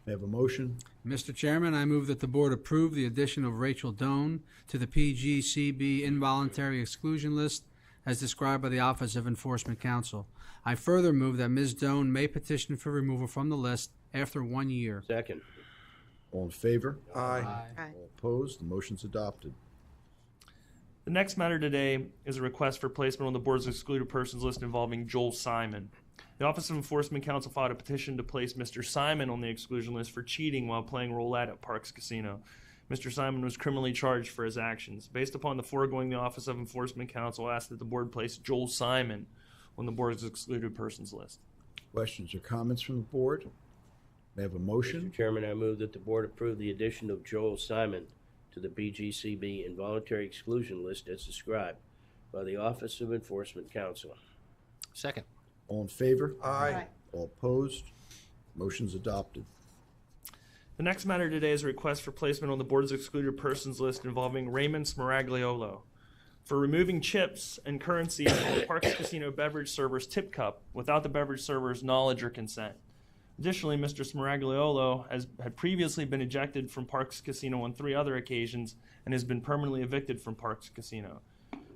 May I have a motion?
Mr. Chairman, I move that the board approve the addition of Rachel Doan to the PGCB involuntary exclusion list as described by the Office of Enforcement Counsel. I further move that Ms. Doan may petition for removal from the list after 1 year.
Second.
All in favor?
Aye.
All opposed? The motion's adopted.
The next matter today is a request for placement on the board's excluded persons list involving Joel Simon. The Office of Enforcement Counsel filed a petition to place Mr. Simon on the exclusion list for cheating while playing roulette at Parks Casino. Mr. Simon was criminally charged for his actions. Based upon the foregoing, the Office of Enforcement Counsel asked that the board place Joel Simon on the board's excluded persons list.
Questions or comments from the board? May I have a motion?
Mr. Chairman, I move that the board approve the addition of Joel Simon to the BGCB involuntary exclusion list as described by the Office of Enforcement Counsel.
Second.
All in favor?
Aye.
All opposed? Motion's adopted.
The next matter today is a request for placement on the board's excluded persons list involving Raymond Smaragliolo for removing chips and currency from the Parks Casino beverage server's tip cup without the beverage server's knowledge or consent. Additionally, Mr. Smaragliolo had previously been ejected from Parks Casino on 3 other occasions and has been permanently evicted from Parks Casino.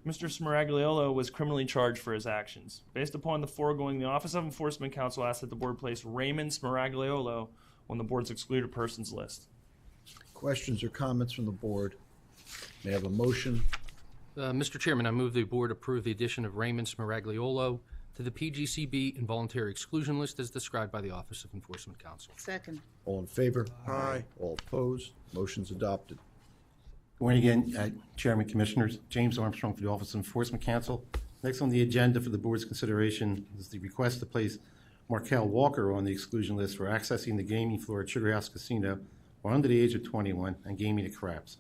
Mr. Smaragliolo was criminally charged for his actions. Based upon the foregoing, the Office of Enforcement Counsel asked that the board place Raymond Smaragliolo on the board's excluded persons list.
Questions or comments from the board? May I have a motion?
Mr. Chairman, I move the board approve the addition of Raymond Smaragliolo to the PGCB involuntary exclusion list as described by the Office of Enforcement Counsel.
Second.
All in favor? Aye. All opposed? Motion's adopted.
Good morning again, Chairman, Commissioners. James Armstrong for the Office of Enforcement Counsel. Next on the agenda for the board's consideration is the request to place Markel Walker on the exclusion list for accessing the gaming floor at Sugar House Casino while under the age of 21 and gaming at craps.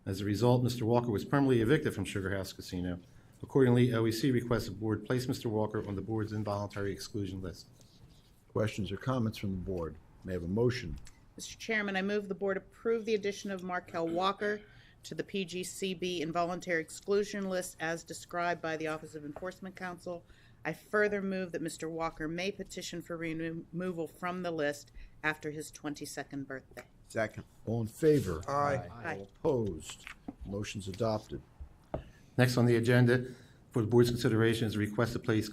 As a result, Mr. Walker was permanently evicted from Sugar House Casino. Accordingly, OEC requests the board place Mr. Walker on the board's involuntary exclusion list.
Questions or comments from the board? May I have a motion?
Mr. Chairman, I move the board approve the addition of Markel Walker to the PGCB involuntary exclusion list as described by the Office of Enforcement Counsel. I further move that Mr. Walker may petition for removal from the list after his 22nd birthday.
Second.
All in favor?
Aye.
Aye.
All opposed? Motion's adopted.
Next on the agenda for the board's consideration is a request to place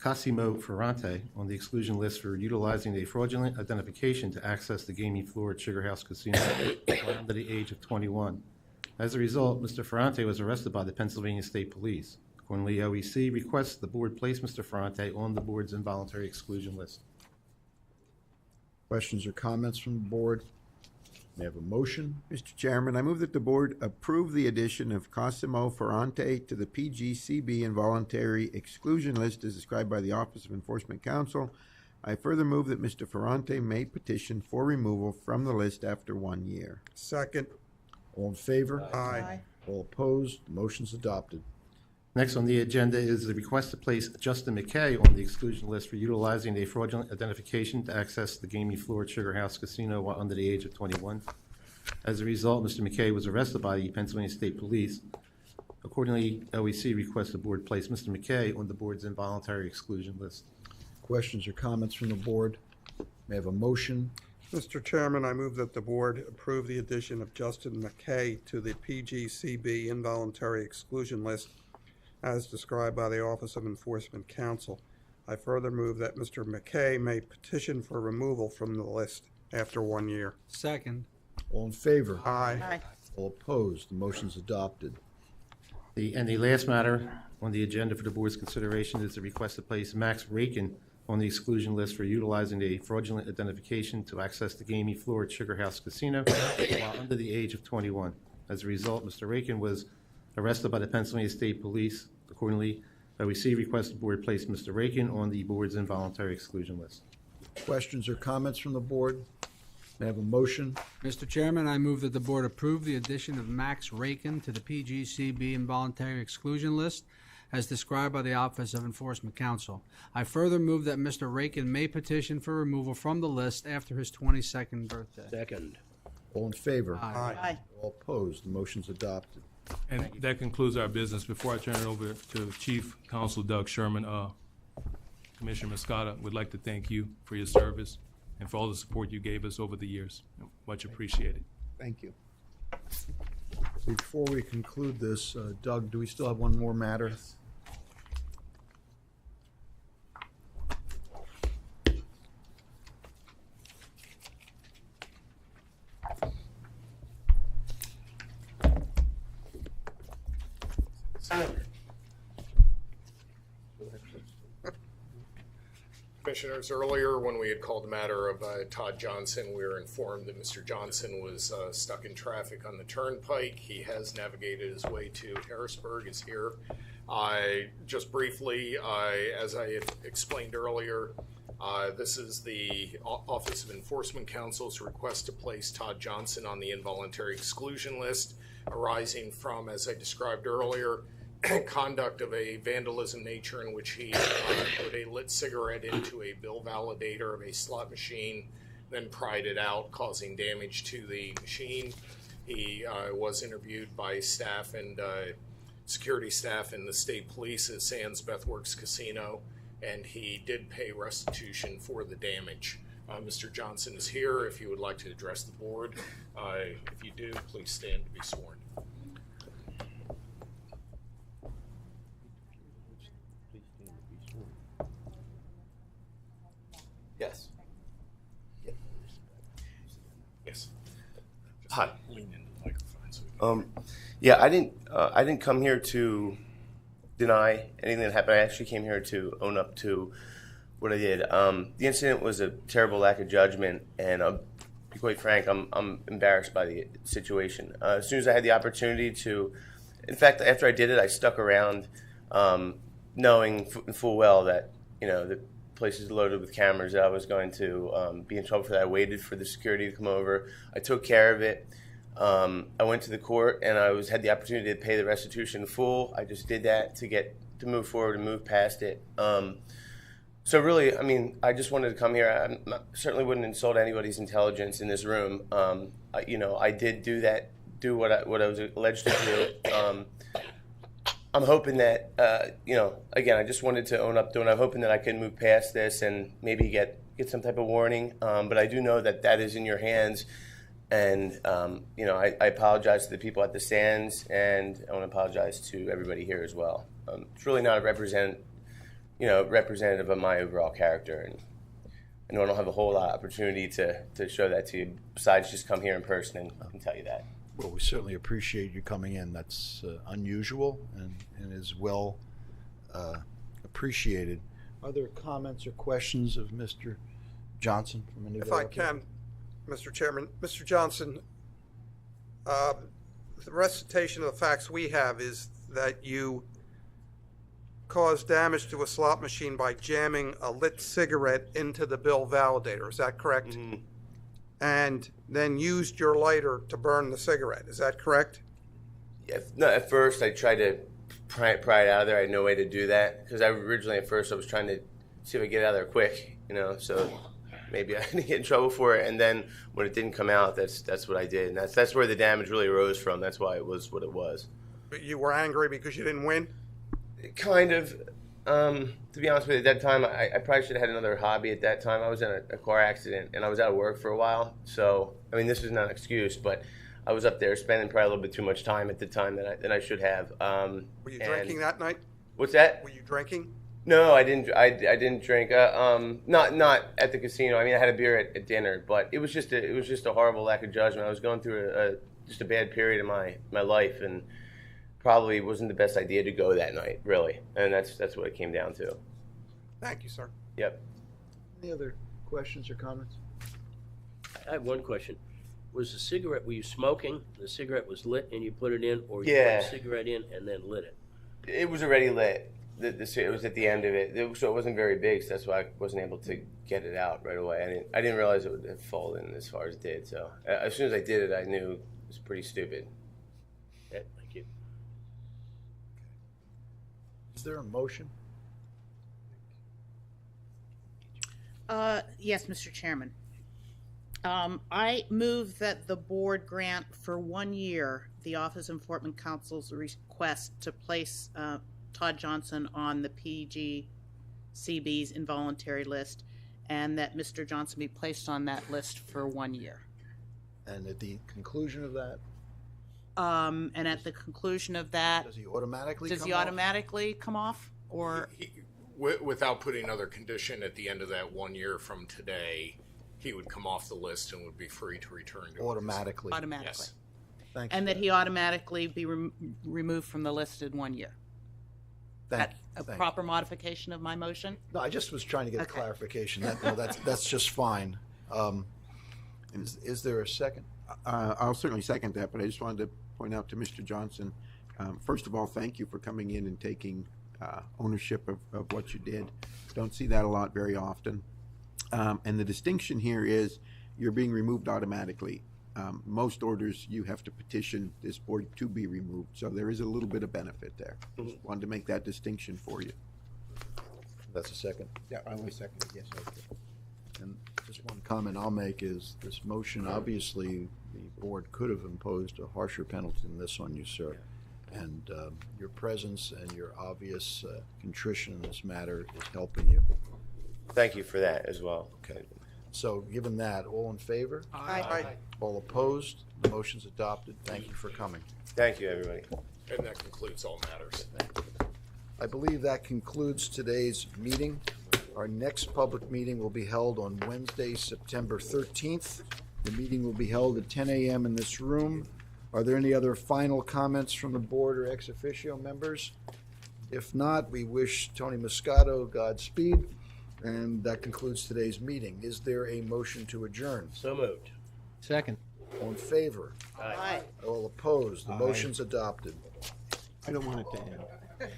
Cosimo Ferrante on the exclusion list for utilizing a fraudulent identification to access the gaming floor at Sugar House Casino while under the age of 21. As a result, Mr. Ferrante was arrested by the Pennsylvania State Police. Accordingly, OEC requests the board place Mr. Ferrante on the board's involuntary exclusion list.
Questions or comments from the board? May I have a motion?
Mr. Chairman, I move that the board approve the addition of Cosimo Ferrante to the PGCB involuntary exclusion list as described by the Office of Enforcement Counsel. I further move that Mr. Ferrante may petition for removal from the list after 1 year.
Second.
All in favor?
Aye.
All opposed? Motion's adopted.
Next on the agenda is the request to place Justin McKay on the exclusion list for utilizing a fraudulent identification to access the gaming floor at Sugar House Casino while under the age of 21. As a result, Mr. McKay was arrested by the Pennsylvania State Police. Accordingly, OEC requests the board place Mr. McKay on the board's involuntary exclusion list.
Questions or comments from the board? May I have a motion?
Mr. Chairman, I move that the board approve the addition of Justin McKay to the PGCB involuntary exclusion list as described by the Office of Enforcement Counsel. I further move that Mr. McKay may petition for removal from the list after 1 year.
Second.
All in favor?
Aye.
Aye.
All opposed? The motion's adopted.
The last matter on the agenda for the board's consideration is the request to place Max Rakin on the exclusion list for utilizing a fraudulent identification to access the gaming floor at Sugar House Casino while under the age of 21. As a result, Mr. Rakin was arrested by the Pennsylvania State Police. Accordingly, OEC requests the board place Mr. Rakin on the board's involuntary exclusion list.
Questions or comments from the board? May I have a motion?
Mr. Chairman, I move that the board approve the addition of Max Rakin to the PGCB involuntary exclusion list as described by the Office of Enforcement Counsel. I further move that Mr. Rakin may petition for removal from the list after his 22nd birthday.
Second.
All in favor?
Aye.
Aye.
All opposed? The motion's adopted.
And that concludes our business. Before I turn it over to Chief Counsel Doug Sherman, Commissioner Muscata would like to thank you for your service and for all the support you gave us over the years. Much appreciated.
Thank you.
Before we conclude this, Doug, do we still have one more matter?
Commissioners, earlier when we had called the matter of Todd Johnson, we were informed that Mr. Johnson was stuck in traffic on the turnpike. He has navigated his way to Harrisburg, is here. Just briefly, as I had explained earlier, this is the Office of Enforcement Counsel's request to place Todd Johnson on the involuntary exclusion list, arising from, as I described earlier, conduct of a vandalism nature in which he put a lit cigarette into a bill validator of a slot machine, then pried it out, causing damage to the machine. He was interviewed by staff and security staff in the state police at Sands Bethworks Casino, and he did pay restitution for the damage. Mr. Johnson is here if you would like to address the board. If you do, please stand to be sworn.
Yes.
Yes.
Hi.
Lean into the microphone. So
yeah, I didn't come here to deny anything that happened. I actually came here to own up to what I did. The incident was a terrible lack of judgment, and to be quite frank, I'm embarrassed by the situation. As soon as I had the opportunity to, in fact, after I did it, I stuck around, knowing full well that the place is loaded with cameras, that I was going to be in trouble for that. I waited for the security to come over. I took care of it. I went to the court, and I had the opportunity to pay the restitution in full. I just did that to move forward and move past it. So really, I mean, I just wanted to come here. I certainly wouldn't insult anybody's intelligence in this room. I did do what I was alleged to do. I'm hoping that, again, I just wanted to own up to it. I'm hoping that I can move past this and maybe get some type of warning. But I do know that is in your hands. And, I apologize to the people at the stands, and I want to apologize to everybody here as well. It's really not a representative of my overall character. And I know I don't have a whole lot of opportunity to show that to you, besides just come here in person and tell you that.
Well, we certainly appreciate you coming in. That's unusual and is well appreciated. Are there comments or questions of Mr. Johnson from anybody?
If I can, Mr. Chairman. Mr. Johnson, the recitation of the facts we have is that you caused damage to a slot machine by jamming a lit cigarette into the bill validator. Is that correct?
Mm-hmm.
And then used your lighter to burn the cigarette. Is that correct?
Yeah, no, at first I tried to pry it out of there. I had no way to do that because originally at first I was trying to see if I could get it out of there quick, so maybe I didn't get in trouble for it. And then when it didn't come out, that's what I did, and that's where the damage really arose from. That's why it was what it was.
But you were angry because you didn't win?
Kind of. To be honest with you, at that time, I probably should have had another hobby at that time. I was in a car accident, and I was out of work for a while. So, I mean, this is not an excuse, but I was up there spending probably a little bit too much time at the time than I should have.
Were you drinking that night?
What's that?
Were you drinking?
No, I didn't. I didn't drink. Not at the casino. I mean, I had a beer at dinner, but it was just a horrible lack of judgment. I was going through just a bad period of my life, and probably wasn't the best idea to go that night, really. And that's what it came down to.
Thank you, sir.
Yep.
Any other questions or comments?
I have one question. Was the cigarette, were you smoking? The cigarette was lit and you put it in, or you
Yeah.
put the cigarette in and then lit it?
It was already lit. It was at the end of it, so it wasn't very big. So that's why I wasn't able to get it out right away. I didn't realize it would have fallen as far as it did. So as soon as I did it, I knew it was pretty stupid.
Okay, thank you.
Is there a motion?
Yes, Mr. Chairman. I move that the board grant for 1 year the Office of Enforcement Counsel's request to place Todd Johnson on the PGCB's involuntary list, and that Mr. Johnson be placed on that list for 1 year.
And at the conclusion of that?
And at the conclusion of that,
Does he automatically
come off? Or
without putting another condition at the end of that 1 year from today, he would come off the list and would be free to return to
automatically?
Automatically.
Yes.
Thank
and that he automatically be removed from the list in 1 year.
Thank
a
you.
proper modification of my motion?
No, I just was trying to get a
Okay.
clarification. That's just fine. Is there a second?
I'll certainly second that, but I just wanted to point out to Mr. Johnson, first of all, thank you for coming in and taking ownership of what you did. Don't see that a lot very often. And the distinction here is you're being removed automatically. Most orders, you have to petition this board to be removed, so there is a little bit of benefit there. Just wanted to make that distinction for you.
That's a second.
Yeah, I will second it, yes.
And just one comment I'll make is this motion, obviously, the board could have imposed a harsher penalty than this on you, sir. And your presence and your obvious contrition in this matter is helping you.
Thank you for that as well.
Okay. So given that, all in favor?
Aye.
All opposed? The motion's adopted. Thank you for coming.
Thank you, everybody.
And that concludes all matters.
I believe that concludes today's meeting. Our next public meeting will be held on Wednesday, September 13th. The meeting will be held at 10 a.m. in this room. Are there any other final comments from the board or ex officio members? If not, we wish Tony Moscato Godspeed, and that concludes today's meeting. Is there a motion to adjourn?
So moved.
Second.
All in favor?
Aye.
All opposed? The
Aye.
motion's adopted.
I don't want it to end.